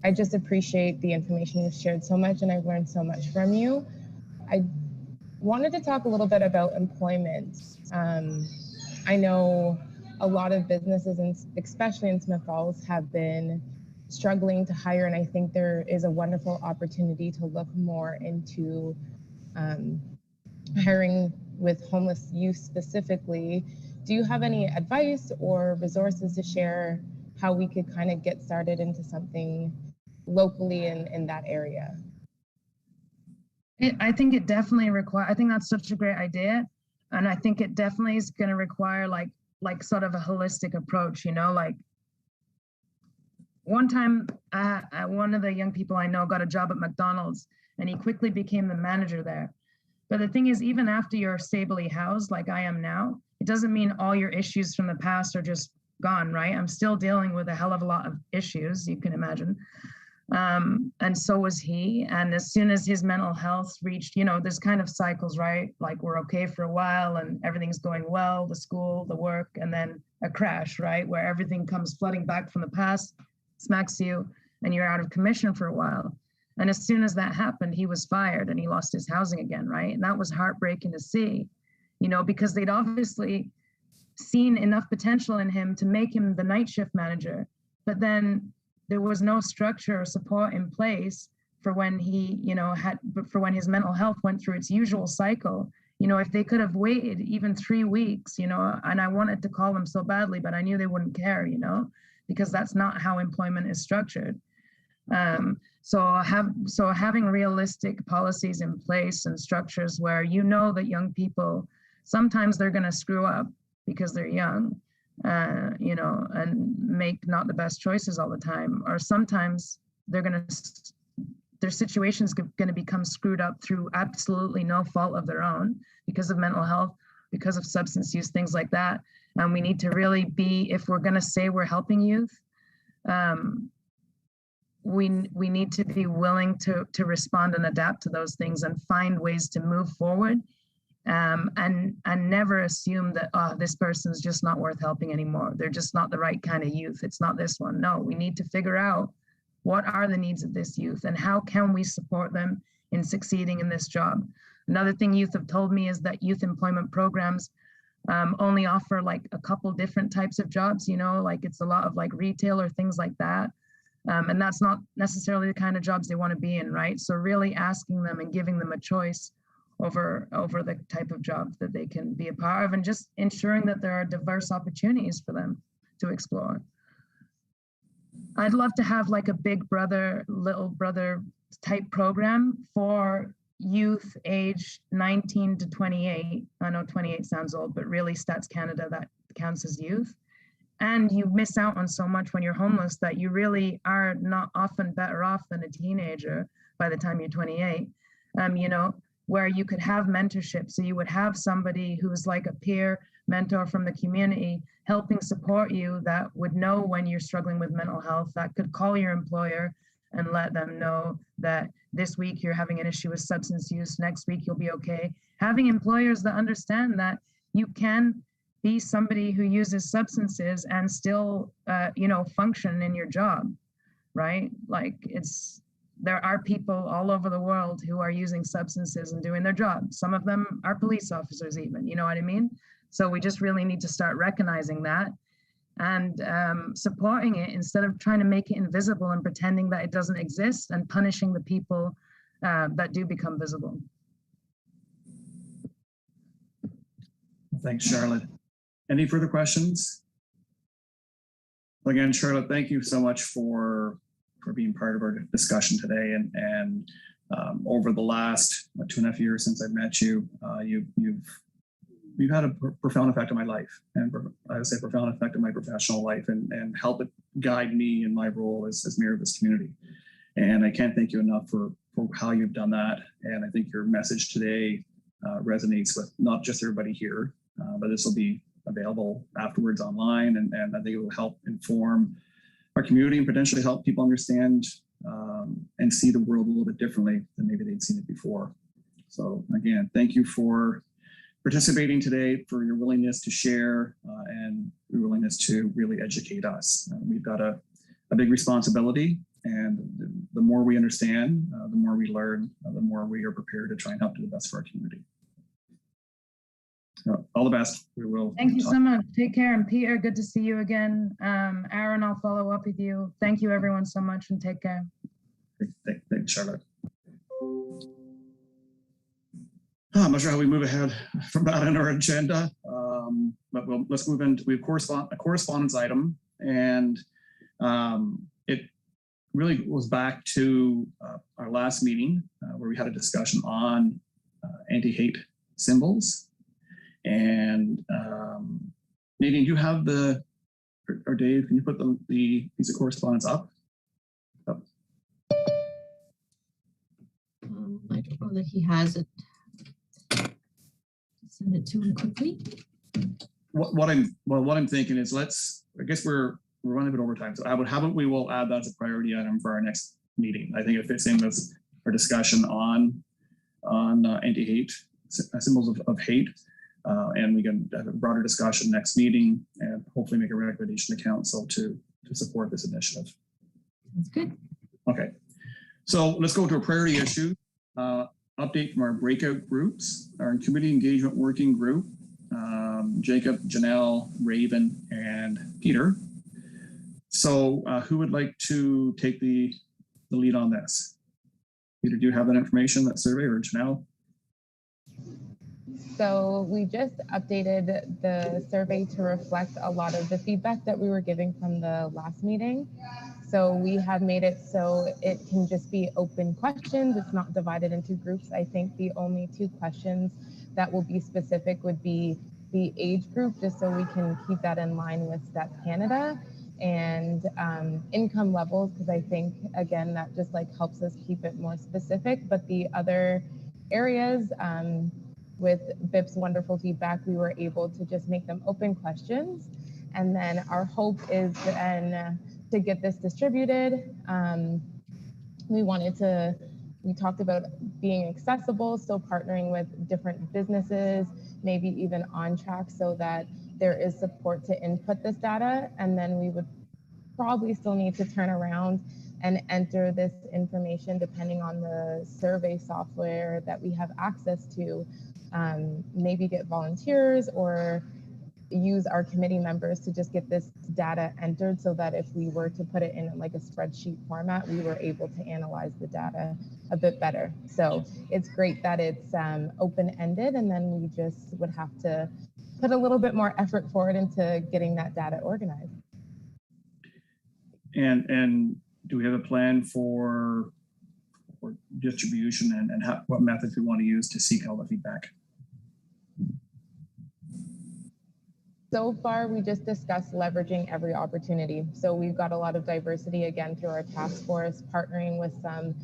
I just appreciate the information you've shared so much, and I've learned so much from you. I wanted to talk a little bit about employment. I know a lot of businesses, and especially in Smith Falls, have been struggling to hire, and I think there is a wonderful opportunity to look more into hiring with homeless youth specifically. Do you have any advice or resources to share how we could kind of get started into something locally in that area? I think it definitely require. I think that's such a great idea, and I think it definitely is going to require like sort of a holistic approach. You know, like one time, one of the young people I know got a job at McDonald's, and he quickly became the manager there. But the thing is, even after you're stably housed, like I am now, it doesn't mean all your issues from the past are just gone, right? I'm still dealing with a hell of a lot of issues, you can imagine. And so was he. And as soon as his mental health reached, you know, there's kind of cycles, right? Like we're okay for a while and everything's going well, the school, the work, and then a crash, right? Where everything comes flooding back from the past, smacks you, and you're out of commission for a while. And as soon as that happened, he was fired and he lost his housing again, right? And that was heartbreaking to see, you know, because they'd obviously seen enough potential in him to make him the night shift manager. But then there was no structure or support in place for when he, you know, for when his mental health went through its usual cycle. You know, if they could have waited even 3 weeks, you know, and I wanted to call them so badly, but I knew they wouldn't care, you know, because that's not how employment is structured. So having realistic policies in place and structures where you know that young people, sometimes they're going to screw up because they're young, you know, and make not the best choices all the time, or sometimes their situation's going to become screwed up through absolutely no fault of their own because of mental health, because of substance use, things like that. And we need to really be, if we're going to say we're helping youth, we need to be willing to respond and adapt to those things and find ways to move forward, and never assume that this person's just not worth helping anymore. They're just not the right kind of youth. It's not this one. No, we need to figure out what are the needs of this youth and how can we support them in succeeding in this job. Another thing youth have told me is that youth employment programs only offer like a couple different types of jobs, you know, like it's a lot of like retail or things like that. And that's not necessarily the kind of jobs they want to be in, right? So really asking them and giving them a choice over the type of job that they can be a part of, and just ensuring that there are diverse opportunities for them to explore. I'd love to have like a big brother, little brother type program for youth age 19 to 28. I know 28 sounds old, but really Stats Canada, that counts as youth. And you miss out on so much when you're homeless that you really are not often better off than a teenager by the time you're 28, you know, where you could have mentorship. So you would have somebody who's like a peer mentor from the community helping support you, that would know when you're struggling with mental health, that could call your employer and let them know that this week you're having an issue with substance use, next week you'll be okay. Having employers that understand that you can be somebody who uses substances and still, you know, function in your job, right? Like there are people all over the world who are using substances and doing their job. Some of them are police officers even, you know what I mean? So we just really need to start recognizing that and supporting it instead of trying to make it invisible and pretending that it doesn't exist and punishing the people that do become visible. Thanks, Charlotte. Any further questions? Again, Charlotte, thank you so much for being part of our discussion today. And over the last 2.5 years since I've met you, you've had a profound effect on my life, and I would say profound effect on my professional life, and help it guide me in my role as mayor of this community. And I can't thank you enough for how you've done that. And I think your message today resonates with not just everybody here, but this will be available afterwards online, and I think it will help inform our community and potentially help people understand and see the world a little bit differently than maybe they'd seen it before. So again, thank you for participating today, for your willingness to share and your willingness to really educate us. We've got a big responsibility, And the more we understand, the more we learn, the more we are prepared to try and help do the best for our community. All the best. We will. Thank you so much. Take care. And Peter, good to see you again. Aaron, I'll follow up with you. Thank you everyone so much and take care. Thanks, Charlotte. I'm not sure how we move ahead from that in our agenda, but let's move into, we have a correspondence item, and it really goes back to our last meeting where we had a discussion on anti-hate symbols. And Nadine, do you have or Dave, can you put the piece of correspondence up? I don't know that he has it. Send it to him quickly. What I'm thinking is I guess we're running a bit over time. So how about we will add that as a priority item for our next meeting. I think it fits in with our discussion on anti-hate symbols of hate. And we can have a broader discussion next meeting and hopefully make a recommendation to council to support this initiative. That's good. Okay, so let's go to a priority issue. Update from our breakout groups, our community engagement working group, Jacob, Janelle, Raven, and Peter. So who would like to take the lead on this? Peter, do you have that information, that survey, or Janelle? So we just updated the survey to reflect a lot of the feedback that we were giving from the last meeting. So we have made it so it can just be open questions. It's not divided into groups. I think the only 2 questions that will be specific would be the age group, just so we can keep that in line with Step Canada, and income levels, because I think, again, that just like helps us keep it more specific. But the other areas, with BIP's wonderful feedback, we were able to just make them open questions. And then our hope is then to get this distributed. We talked about being accessible, so partnering with different businesses, maybe even on track, so that there is support to input this data. And then we would probably still need to turn around and enter this information depending on the survey software that we have access to. Maybe get volunteers or use our committee members to just get this data entered, so that if we were to put it in like a spreadsheet format, we were able to analyze the data a bit better. So it's great that it's open-ended, and then we just would have to put a little bit more effort forward into getting that data organized. And do we have a plan for distribution and what methods we want to use to seek all the feedback? So far, we just discussed leveraging every opportunity. So we've got a lot of diversity, again, through our task force, partnering with some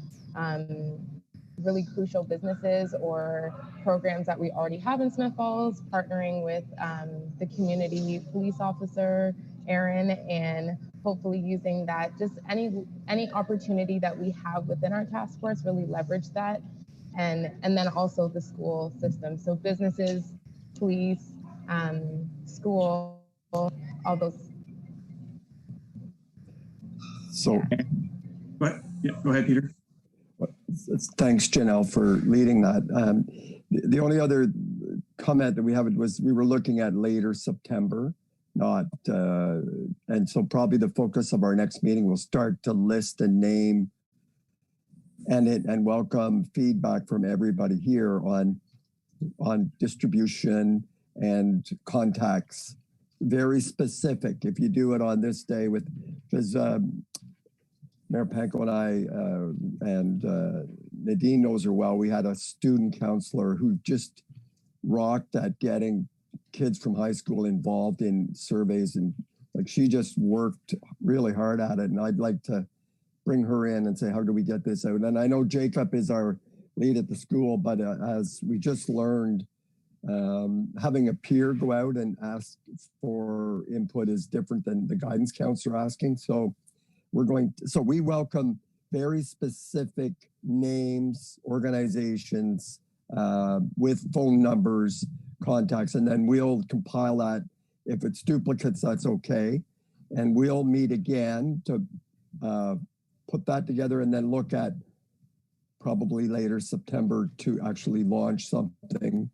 really crucial businesses or programs that we already have in Smith Falls, partnering with the community police officer, Aaron, and hopefully using that, just any opportunity that we have within our task force, really leverage that. And then also the school system. So businesses, police, school, all those. So, Go ahead, Peter. Thanks, Janelle, for leading that. The only other comment that we have was we were looking at later September, and so probably the focus of our next meeting will start to list and name and welcome feedback from everybody here on distribution and contacts, very specific. If you do it on this day because Mayor Panko and I and Nadine knows her well, we had a student counselor who just rocked at getting kids from high school involved in surveys, and like she just worked really hard at it. And I'd like to bring her in and say, how do we get this out? And I know Jacob is our lead at the school, but as we just learned, having a peer go out and ask for input is different than the guidance counselor asking. So we welcome very specific names, organizations, with phone numbers, contacts, and then we'll compile that. If it's duplicates, that's okay. And we'll meet again to put that together and then look at probably later September to actually launch something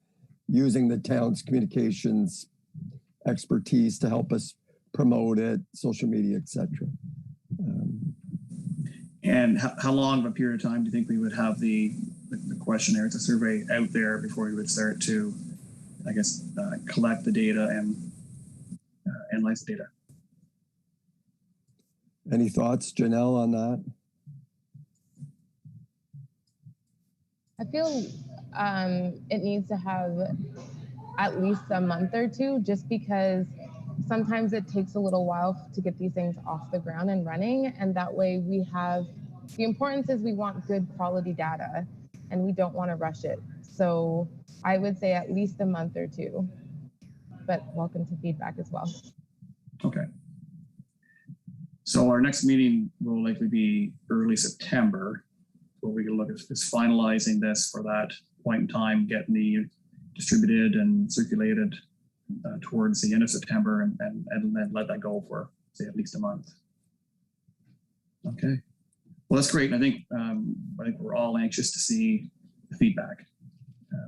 using the town's communications expertise to help us promote it, social media, etc. And how long of a period of time do you think we would have the questionnaire, it's a survey out there before we would start to, I guess, collect the data and analyze the data? Any thoughts, Janelle, on that? I feel it needs to have at least a month or two, just because sometimes it takes a little while to get these things off the ground and running. And that way we have, the importance is we want good quality data and we don't want to rush it. So I would say at least a month or two, but welcome to feedback as well. Okay. So our next meeting will likely be early September, where we can look at just finalizing this for that point in time, getting the distributed and circulated towards the end of September, and then let that go for, say, at least a month. Okay. Well, that's great. I think we're all anxious to see the feedback.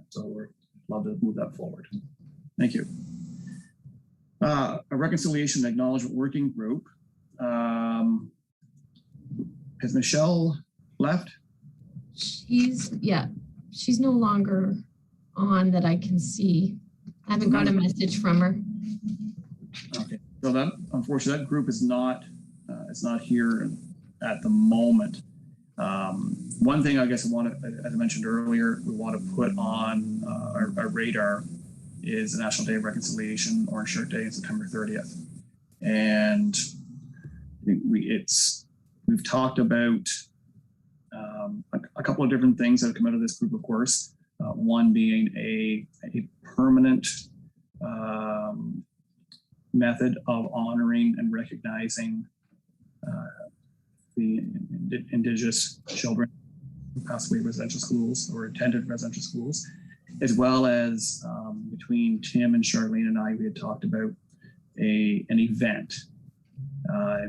So we're love to move that forward. Thank you. A reconciliation and acknowledgement working group. Has Michelle left? She's no longer on that I can see. I haven't got a message from her. Okay, so that, unfortunately, that group is not here at the moment. One thing I guess I want to, as I mentioned earlier, we want to put on our radar is the National Day of Reconciliation, Orange Shirt Day, on September 30th. And we've talked about a couple of different things that have come out of this group, of course. One being a permanent method of honoring and recognizing the Indigenous children who pass away in residential schools or attended residential schools, as well as between Tim and Charlene and I, we had talked about an event.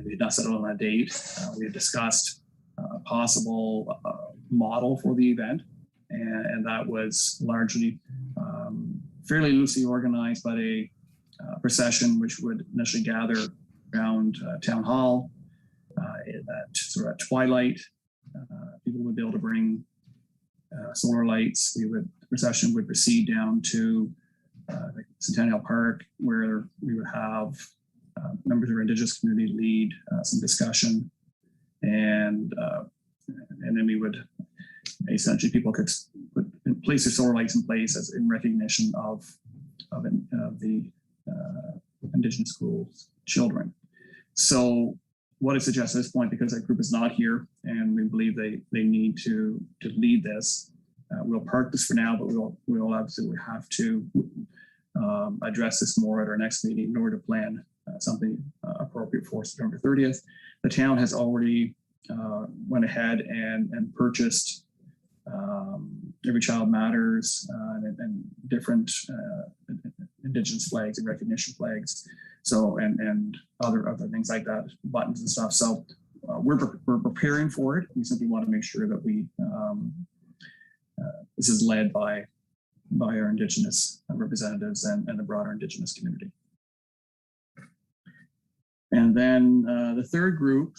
We had not settled on a date. We had discussed a possible model for the event, and that was largely fairly loosely organized, but a procession which would initially gather around Town Hall at twilight. People would be able to bring solar lights. The procession would proceed down to Centennial Park, where we would have members of our Indigenous community lead some discussion, and then we would essentially, people could place their solar lights in place as in recognition of the Indigenous schools children. So what I suggest at this point, because that group is not here and we believe they need to lead this, we'll park this for now, but we'll absolutely have to address this more at our next meeting in order to plan something appropriate for September 30th. The town has already went ahead and purchased Every Child Matters and different Indigenous flags and recognition flags. So and other things like that, buttons and stuff. So we're preparing for it. We simply want to make sure that we this is led by our Indigenous representatives and the broader Indigenous community. And then the third group,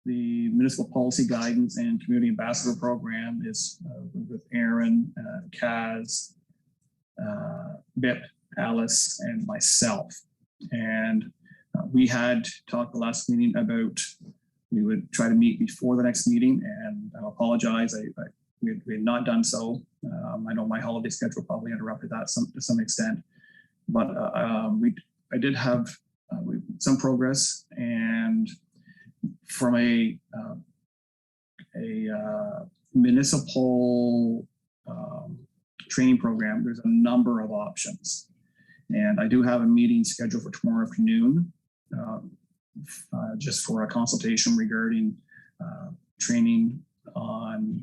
the Municipal Policy Guidance and Community Ambassador Program, is with Aaron, Kaz, Bip, Alice, and myself. And we had talked the last meeting about we would try to meet before the next meeting, and I apologize, we had not done so. I know my holiday schedule probably interrupted that to some extent, but I did have some progress, and from a municipal training program, there's a number of options. And I do have a meeting scheduled for tomorrow afternoon, just for a consultation regarding training on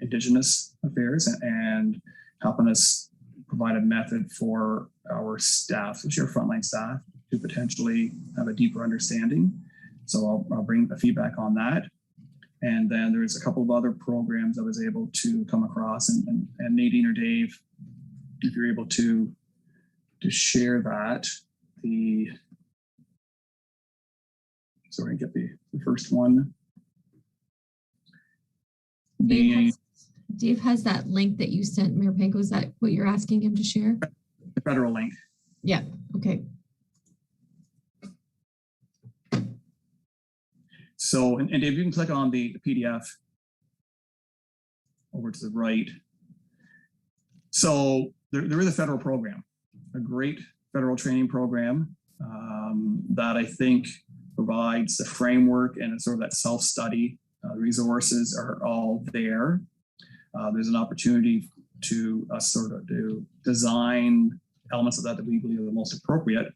Indigenous affairs and helping us provide a method for our staff, especially our frontline staff, to potentially have a deeper understanding. So I'll bring the feedback on that. And then there's a couple of other programs I was able to come across, and Nadine or Dave, if you're able to share that. Sorry, get the first one. Dave has that link that you sent, Mayor Panko. Is that what you're asking him to share? The federal link. Yeah, okay. So, and Dave, you can click on the PDF over to the right. So there is a federal program, a great federal training program that I think provides the framework and sort of that self-study. Resources are all there. There's an opportunity to sort of to design elements of that we believe are the most appropriate.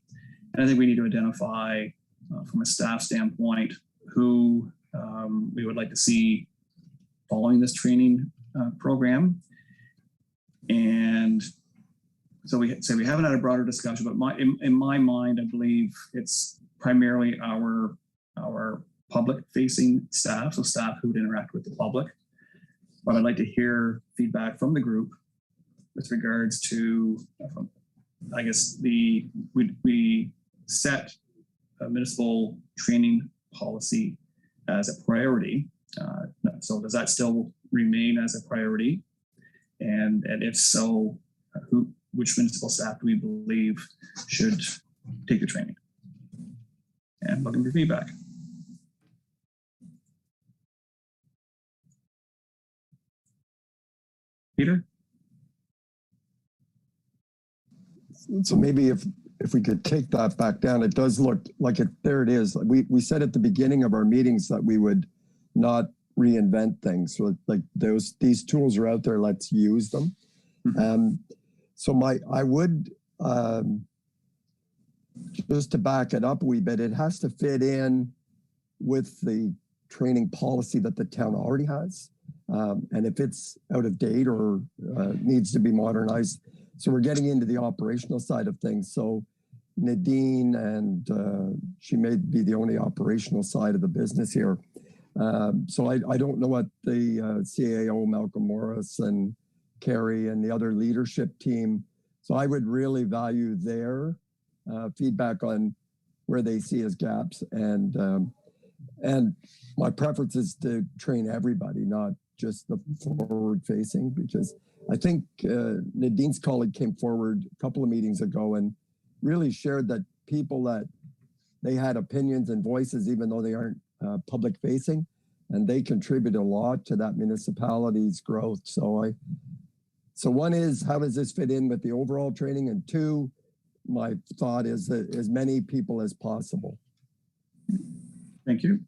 And I think we need to identify from a staff standpoint who we would like to see following this training program. And so we haven't had a broader discussion, but in my mind, I believe it's primarily our public-facing staff, so staff who would interact with the public. But I'd like to hear feedback from the group with regards to, I guess, we set a municipal training policy as a priority. So does that still remain as a priority? And if so, which municipal staff do we believe should take the training? And looking for feedback. Peter? So maybe if we could take that back down, it does look like it, there it is. We said at the beginning of our meetings that we would not reinvent things. So like these tools are out there, let's use them. Mm-hmm. So I would, just to back it up a wee bit, it has to fit in with the training policy that the town already has. And if it's out of date or needs to be modernized. So we're getting into the operational side of things. So Nadine, and she may be the only operational side of the business here. So I don't know what the CAO, Malcolm Morris and Carrie and the other leadership team. So I would really value their feedback on where they see as gaps. And my preference is to train everybody, not just the forward facing, because I think Nadine's colleague came forward a couple of meetings ago and really shared that people that they had opinions and voices, even though they aren't public facing, and they contribute a lot to that municipality's growth. So one is, how does this fit in with the overall training? And two, my thought is that as many people as possible. Thank you.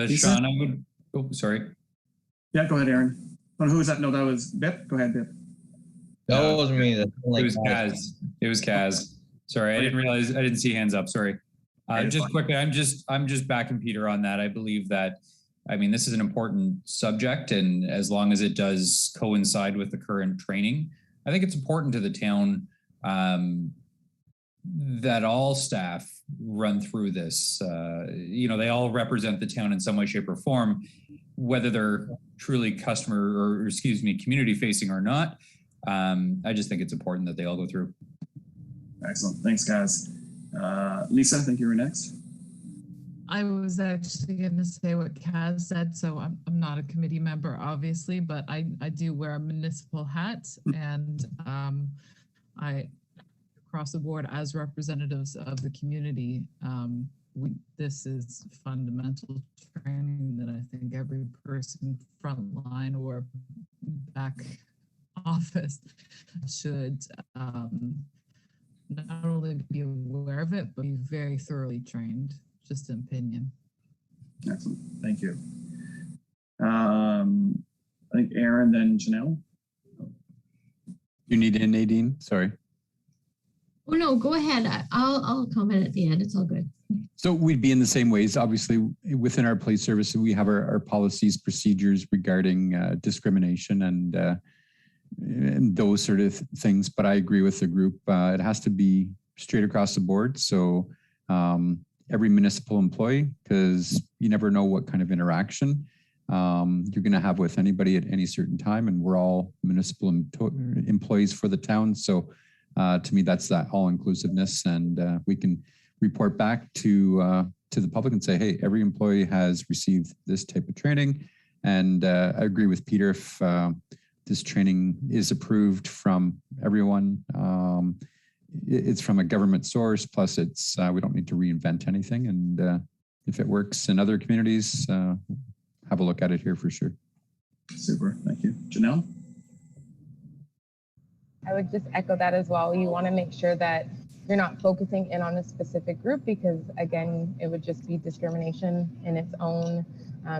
Sean, I would, oh, sorry. Yeah, go ahead, Aaron. Oh, who was that? No, that was Bip. Go ahead, Bip. That wasn't me. It was Kaz. It was Kaz. Sorry, I didn't realize, I didn't see hands up. Sorry. Just quickly, I'm just backing Peter on that. I believe that, I mean, this is an important subject, and as long as it does coincide with the current training, I think it's important to the town that all staff run through this. They all represent the town in some way, shape, or form, whether they're truly community facing or not. I just think it's important that they all go through. Excellent. Thanks, guys. Lisa, I think you were next. I was actually going to say what Kaz said. So I'm not a committee member, obviously, but I do wear a municipal hat, and I, across the board, as representatives of the community, this is fundamental training that I think every person frontline or back office should not only be aware of it, but be very thoroughly trained. Just an opinion. Excellent. Thank you. I think Aaron, then Janelle. You need in, Nadine? Sorry. Oh, no, go ahead. I'll comment at the end. It's all good. So we'd be in the same ways. Obviously, within our police service, we have our policies, procedures regarding discrimination and those sort of things. But I agree with the group. It has to be straight across the board. So every municipal employee, because you never know what kind of interaction you're going to have with anybody at any certain time. And we're all municipal employees for the town. So to me, that's that all inclusiveness. And we can report back to the public and say, hey, every employee has received this type of training. And I agree with Peter, if this training is approved from everyone, it's from a government source, plus it's we don't need to reinvent anything. And if it works in other communities, have a look at it here for sure. Super, thank you. Janelle? I would just echo that as well. You want to make sure that you're not focusing in on a specific group, because again, it would just be discrimination in its own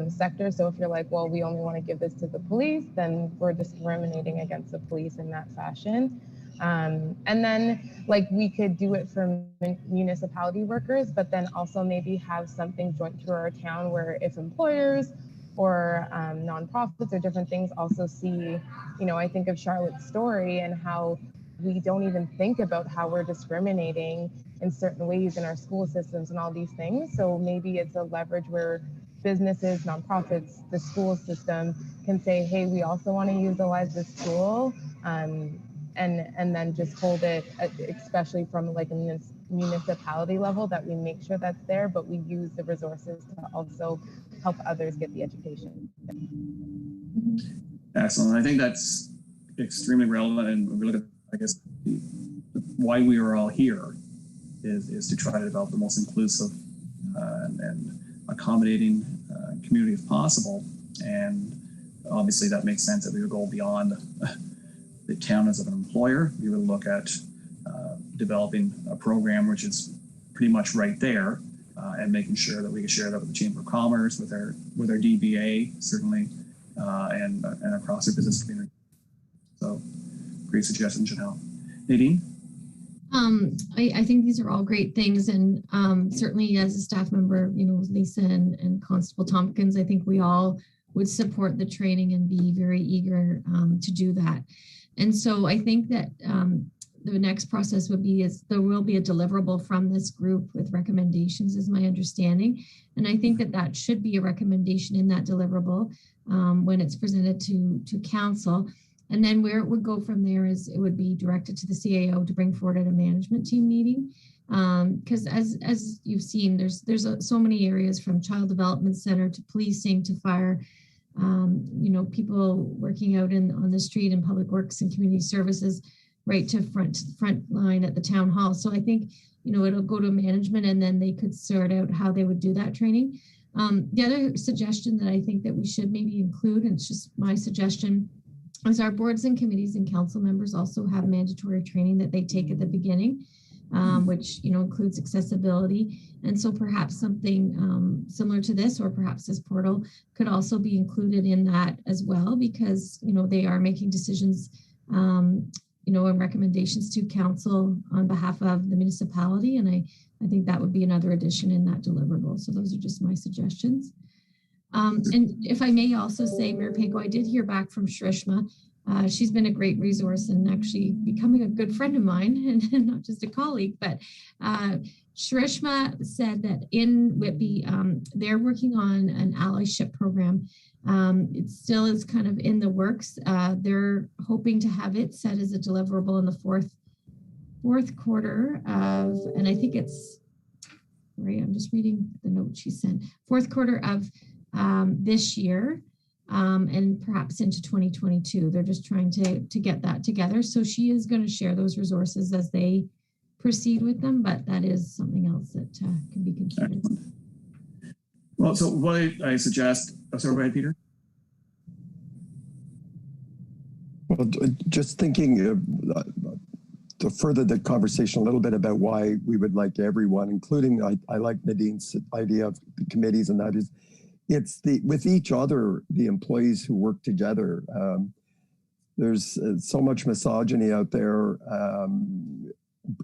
sector. So if you're like, well, we only want to give this to the police, then we're discriminating against the police in that fashion. And then like we could do it for municipality workers, but then also maybe have something joint through our town where if employers or nonprofits or different things also see, you know, I think of Charlotte's story and how we don't even think about how we're discriminating in certain ways in our school systems and all these things. So maybe it's a leverage where businesses, nonprofits, the school system can say, hey, we also want to utilize this tool, and then just hold it, especially from like a municipality level, that we make sure that's there, but we use the resources to also help others get the education. Excellent. I think that's extremely relevant, and we look at, I guess, why we are all here is to try to develop the most inclusive and accommodating community if possible. And obviously that makes sense that we would go beyond the town as an employer. We would look at developing a program which is pretty much right there, and making sure that we can share that with the Chamber of Commerce, with our DBA, certainly, and across our business community. So great suggestion, Janelle. Nadine? I think these are all great things, and certainly as a staff member, you know, Lisa and Constable Tompkins, I think we all would support the training and be very eager to do that. And so I think that the next process would be there will be a deliverable from this group with recommendations, is my understanding. And I think that should be a recommendation in that deliverable when it's presented to council. And then where it would go from there is it would be directed to the CAO to bring forward at a management team meeting. Because as you've seen, there's so many areas, from child development center to policing to fire, you know, people working out on the street in public works and community services, right to front line at the town hall. So I think, you know, it'll go to management, and then they could sort out how they would do that training. The other suggestion that I think that we should maybe include, and it's just my suggestion, is our boards and committees and council members also have mandatory training that they take at the beginning, which, you know, includes accessibility. And so perhaps something similar to this, or perhaps this portal, could also be included in that as well, because, you know, they are making decisions, you know, and recommendations to council on behalf of the municipality. And I think that would be another addition in that deliverable. So those are just my suggestions. And if I may also say, Mayor Panko, I did hear back from Shrishma. She's been a great resource and actually becoming a good friend of mine, and not just a colleague, but Shrishma said that in Whitby, they're working on an allyship program. It still is kind of in the works. They're hoping to have it set as a deliverable in the fourth quarter of, and I think it's, right, I'm just reading the note she sent, fourth quarter of this year, and perhaps into 2022. They're just trying to get that together. So she is going to share those resources as they proceed with them, but that is something else that can be considered. Excellent. Well, so what I suggest, sorry, go ahead, Peter. Well, just thinking to further the conversation a little bit about why we would like everyone, including, I like Nadine's idea of the committees, and that is, it's with each other, the employees who work together. There's so much misogyny out there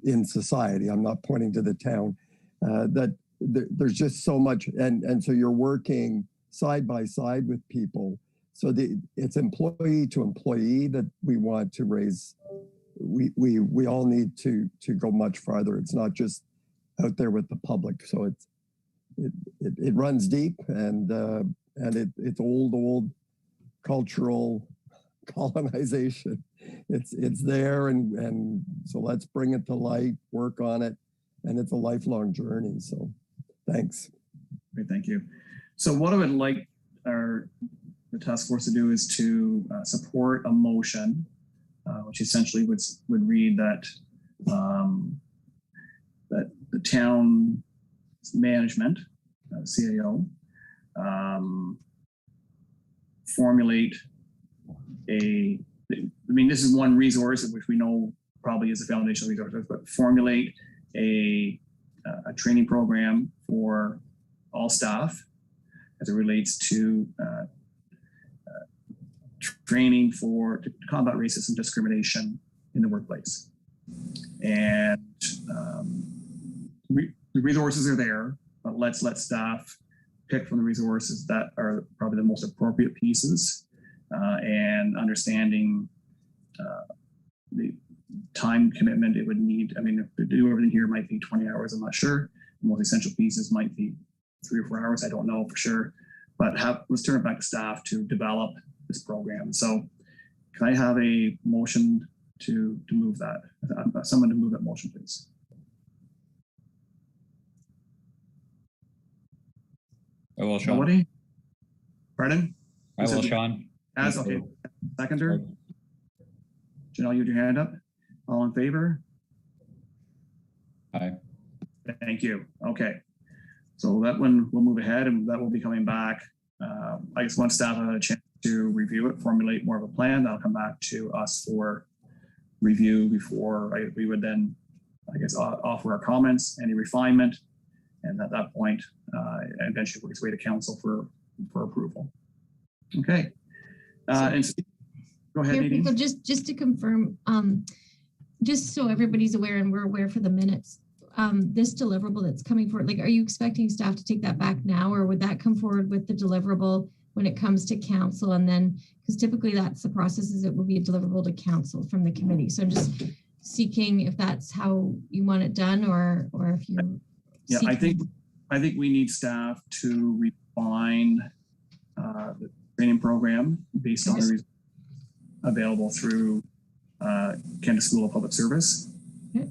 in society. I'm not pointing to the town, that there's just so much, and so you're working side by side with people. So it's employee to employee that we want to raise. We all need to go much farther. It's not just out there with the public. So it runs deep, and and it's old cultural colonization. It's there, and so let's bring it to light, work on it, and it's a lifelong journey. So thanks. Great, thank you. So what I would like the task force to do is to support a motion, which essentially would read that that the town management, CAO, formulate this is one resource which we know probably is a foundational resource, but formulate a training program for all staff as it relates to training to combat racism and discrimination in the workplace. And the resources are there, but let's let staff pick from the resources that are probably the most appropriate pieces, and understanding the time commitment it would need. I mean, if to do everything here might be 20 hours, I'm not sure. The most essential pieces might be 3 or 4 hours, I don't know for sure. But let's turn it back to staff to develop this program. So can I have a motion to move that? Someone to move that motion, please. I will, Sean. Nobody? Pardon? I will, Sean. As okay. Seconder? Janelle, you had your hand up. All in favor? Aye. Thank you. Okay. So that one will move ahead, and that will be coming back. I guess once staff had a chance to review it, formulate more of a plan, that'll come back to us for review before we would then, I guess, offer our comments, any refinement, and at that point, eventually work its way to council for approval. Okay. And go ahead, Nadine. So just to confirm, just so everybody's aware and we're aware for the minutes, this deliverable that's coming forward, like, are you expecting staff to take that back now, or would that come forward with the deliverable when it comes to council? And then, because typically that's the process, is it will be a deliverable to council from the committee. So I'm just seeking if that's how you want it done, or if you're I think we need staff to refine the training program based on the results available through Canada School of Public Service. Okay.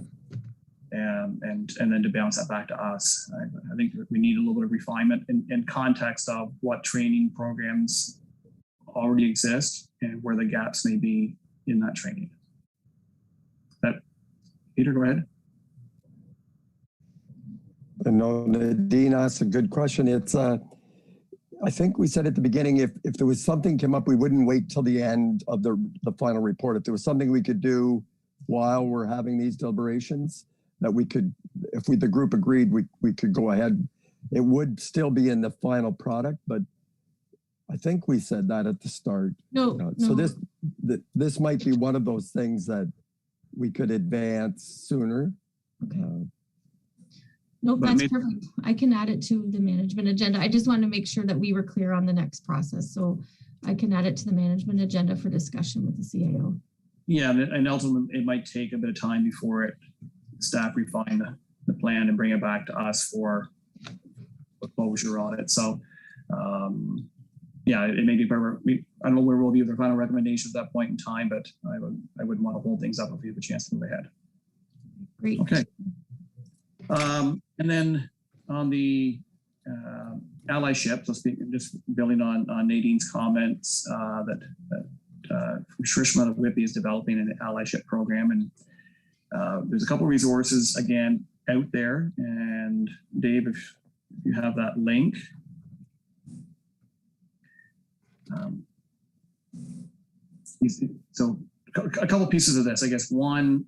And then to bounce that back to us. I think we need a little bit of refinement in context of what training programs already exist and where the gaps may be in that training. Peter, go ahead. No, Nadine asked a good question. It's I think we said at the beginning, if there was something came up, we wouldn't wait till the end of the final report. If there was something we could do while we're having these deliberations, that we could, if the group agreed, we could go ahead. It would still be in the final product, but I think we said that at the start. No. So this might be one of those things that we could advance sooner. Okay. Nope, that's perfect. I can add it to the management agenda. I just wanted to make sure that we were clear on the next process. So I can add it to the management agenda for discussion with the CAO. Yeah, and ultimately it might take a bit of time before staff refine the plan and bring it back to us for closure on it. So yeah, it may be I don't know where we'll be with the final recommendation at that point in time, but I wouldn't want to hold things up if we have a chance to move ahead. Great. Okay. And then on the allyship, so just building on Nadine's comments, that Shrishma of Whitby is developing an allyship program, and there's a couple of resources again out there. And Dave, if you have that link. So a couple pieces of this, I guess. One,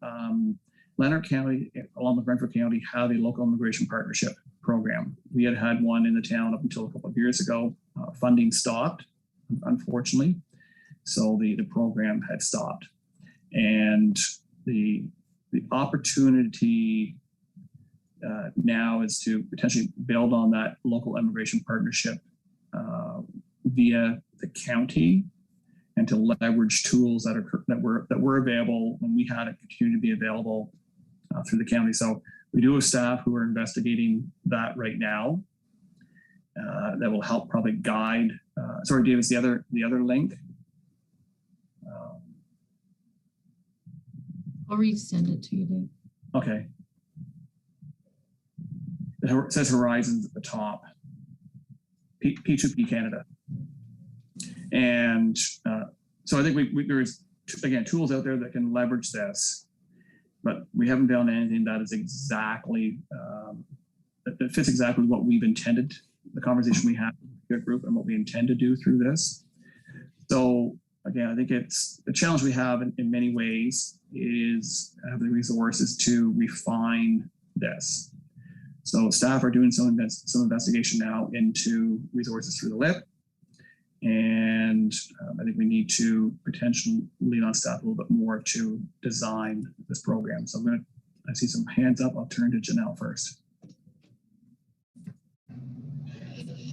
Lanark County, along with Brantford County, have a local immigration partnership program. We had one in the town up until a couple of years ago. Funding stopped, unfortunately, so the program had stopped. And the opportunity now is to potentially build on that local immigration partnership via the county, and to leverage tools that were available when we had it, continue to be available through the county. So we do have staff who are investigating that right now. That will help probably guide sorry, Dave, is the other link? I'll resend it to you, Dave. Okay. It says Horizons at the top. P2P Canada. And so I think there's, again, tools out there that can leverage this, but we haven't found anything that is exactly, that fits exactly what we've intended, the conversation we had with the group and what we intend to do through this. So again, I think it's the challenge we have in many ways is have the resources to refine this. So staff are doing some investigation now into resources through the LIP. And I think we need to potentially lean on staff a little bit more to design this program. So I see some hands up. I'll turn to Janelle first.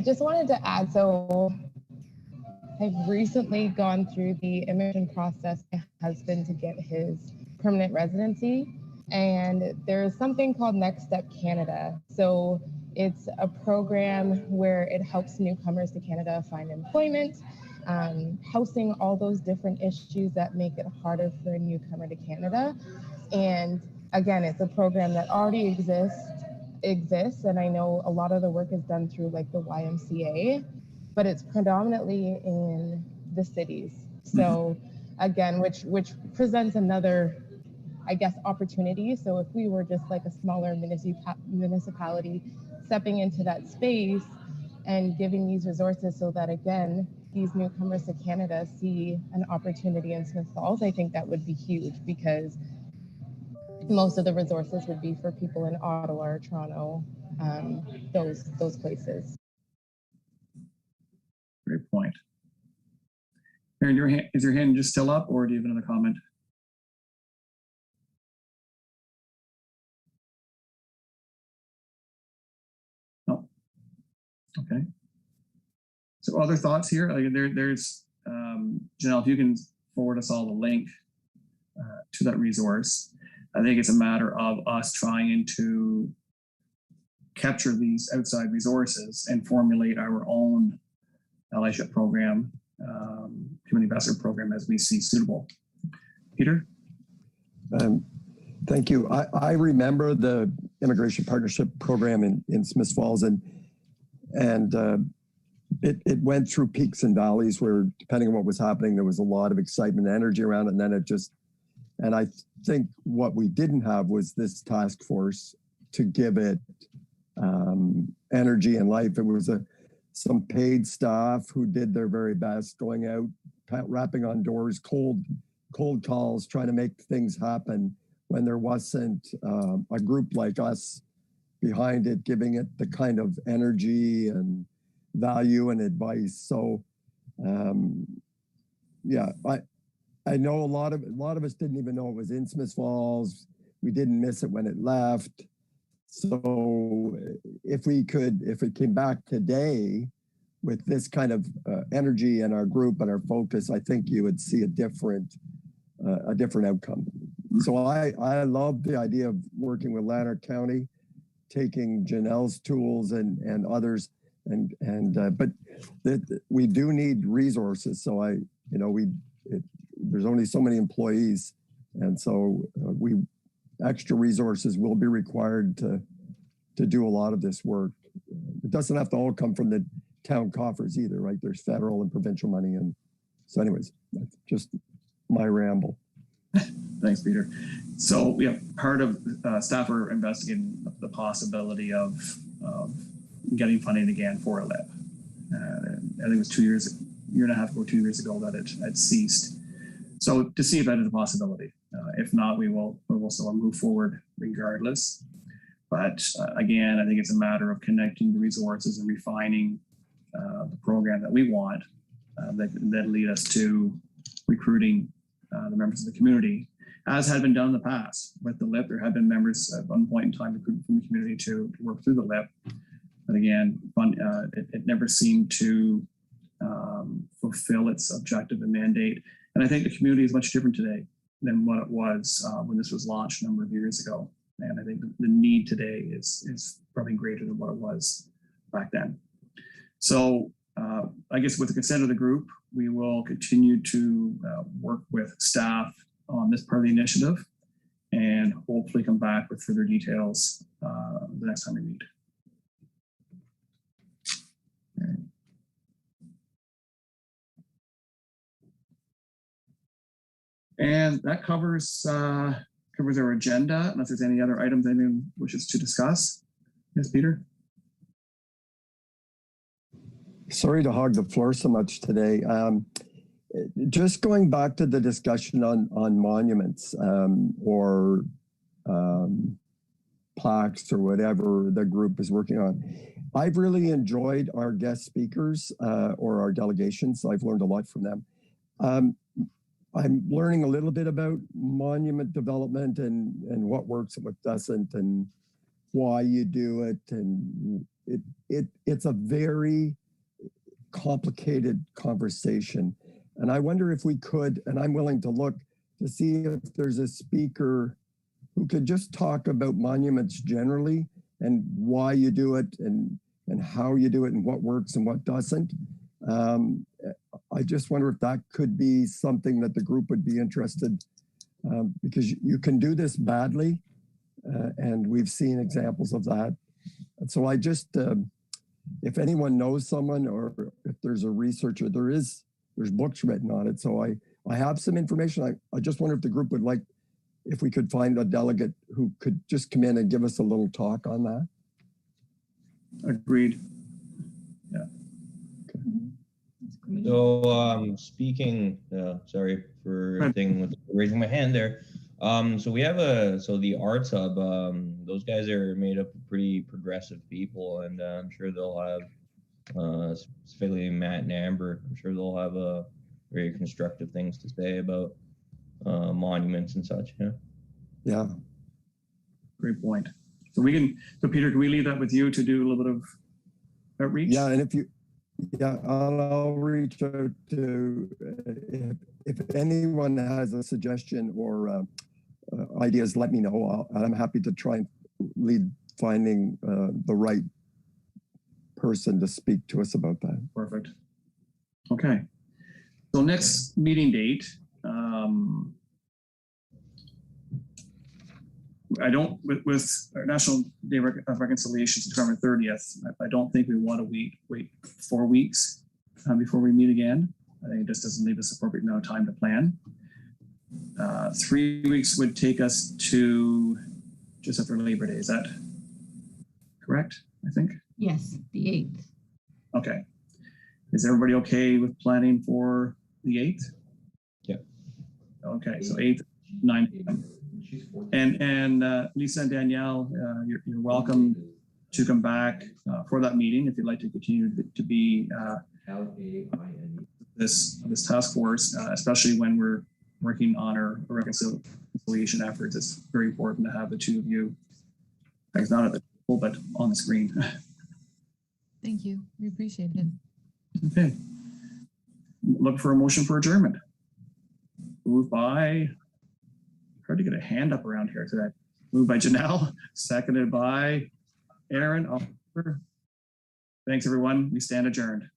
Just wanted to add, so I've recently gone through the immigration process with my husband to get his permanent residency. And there's something called Next Step Canada. So it's a program where it helps newcomers to Canada find employment, housing, all those different issues that make it harder for a newcomer to Canada. And again, it's a program that already exists, and I know a lot of the work is done through like the YMCA, but it's predominantly in the cities. So again, which presents another, I guess, opportunity. So if we were just like a smaller municipality stepping into that space and giving these resources so that, again, these newcomers to Canada see an opportunity in Smith Falls, I think that would be huge, because most of the resources would be for people in Ottawa or Toronto, those places. Great point. Aaron, is your hand just still up, or do you have another comment? No. Okay. So other thoughts here? There's Janelle, if you can forward us all the link to that resource. I think it's a matter of us trying to capture these outside resources and formulate our own allyship program, community ambassador program as we see suitable. Peter? Thank you. I remember the Immigration Partnership Program in Smith Falls, and it went through peaks and valleys where, depending on what was happening, there was a lot of excitement and energy around it, and then it just, and I think what we didn't have was this task force to give it energy and life. It was some paid staff who did their very best, going out, rapping on doors, cold calls, trying to make things happen when there wasn't a group like us behind it, giving it the kind of energy and value and advice. So, yeah, I know a lot of us didn't even know it was in Smith Falls. We didn't miss it when it left. So if it came back today with this kind of energy in our group and our focus, I think you would see a different outcome. So I love the idea of working with Lanark County, taking Janelle's tools and others, but we do need resources. So there's only so many employees, and so extra resources will be required to do a lot of this work. It doesn't have to all come from the town coffers either, right? There's federal and provincial money, and so anyways, that's just my ramble. Thanks, Peter. So yeah, part of staff are investigating the possibility of getting funding again for a LIP. I think it was year and a half ago, 2 years ago, that it had ceased. So to see if that is a possibility. If not, we will still move forward regardless. But again, I think it's a matter of connecting the resources and refining the program that we want that lead us to recruiting the members of the community, as had been done in the past with the LIP. There had been members at one point in time recruited from the community to work through the LIP. But again, it never seemed to fulfill its objective and mandate. And I think the community is much different today than what it was when this was launched a number of years ago. And I think the need today is probably greater than what it was back then. So I guess with the consent of the group, we will continue to work with staff on this part of the initiative and hopefully come back with further details the next time we meet. And that covers our agenda, unless there's any other items anyone wishes to discuss. Yes, Peter? Sorry to hog the floor so much today. Just going back to the discussion on monuments or plaques or whatever the group is working on. I've really enjoyed our guest speakers or our delegations. I've learned a lot from them. I'm learning a little bit about monument development and what works and what doesn't and why you do it. And it's a very complicated conversation. And I wonder if we could, and I'm willing to look to see if there's a speaker who could just talk about monuments generally and why you do it and how you do it and what works and what doesn't. I just wonder if that could be something that the group would be interested because you can do this badly and we've seen examples of that. And so I just, if anyone knows someone or if there's a researcher, there's books written on it. So I have some information. I just wonder if the group would like, if we could find a delegate who could just come in and give us a little talk on that. Agreed. Yeah. Okay. So speaking, sorry for raising my hand there. So we have the Arts Hub, those guys are made up of pretty progressive people, and I'm sure they'll have, specifically Matt and Amber, I'm sure they'll have very constructive things to say about monuments and such. Yeah. Yeah. Great point. So Peter, can we leave that with you to do a little bit of outreach? Yeah, and I'll reach out to, if anyone has a suggestion or ideas, let me know. I'm happy to try and lead finding the right person to speak to us about that. Perfect. Okay. So next meeting date, with National Day of Reconciliation, September 30th, I don't think we want to wait 4 weeks before we meet again. I think it just doesn't leave us appropriate amount of time to plan. 3 weeks would take us to just after Labor Day. Is that correct? I think. Yes, the 8th. Okay. Is everybody okay with planning for the 8th? Yeah. Okay, so 8th, 9 p.m. And Lisa and Danielle, you're welcome to come back for that meeting if you'd like to continue to be this task force, especially when we're working on our reconciliation efforts. It's very important to have the two of you, not at the table, but on the screen. Thank you. We appreciate it. Okay. Look for a motion for adjournment. Moved by, hard to get a hand up around here today. Moved by Janelle, seconded by Aaron. Thanks, everyone. We stand adjourned.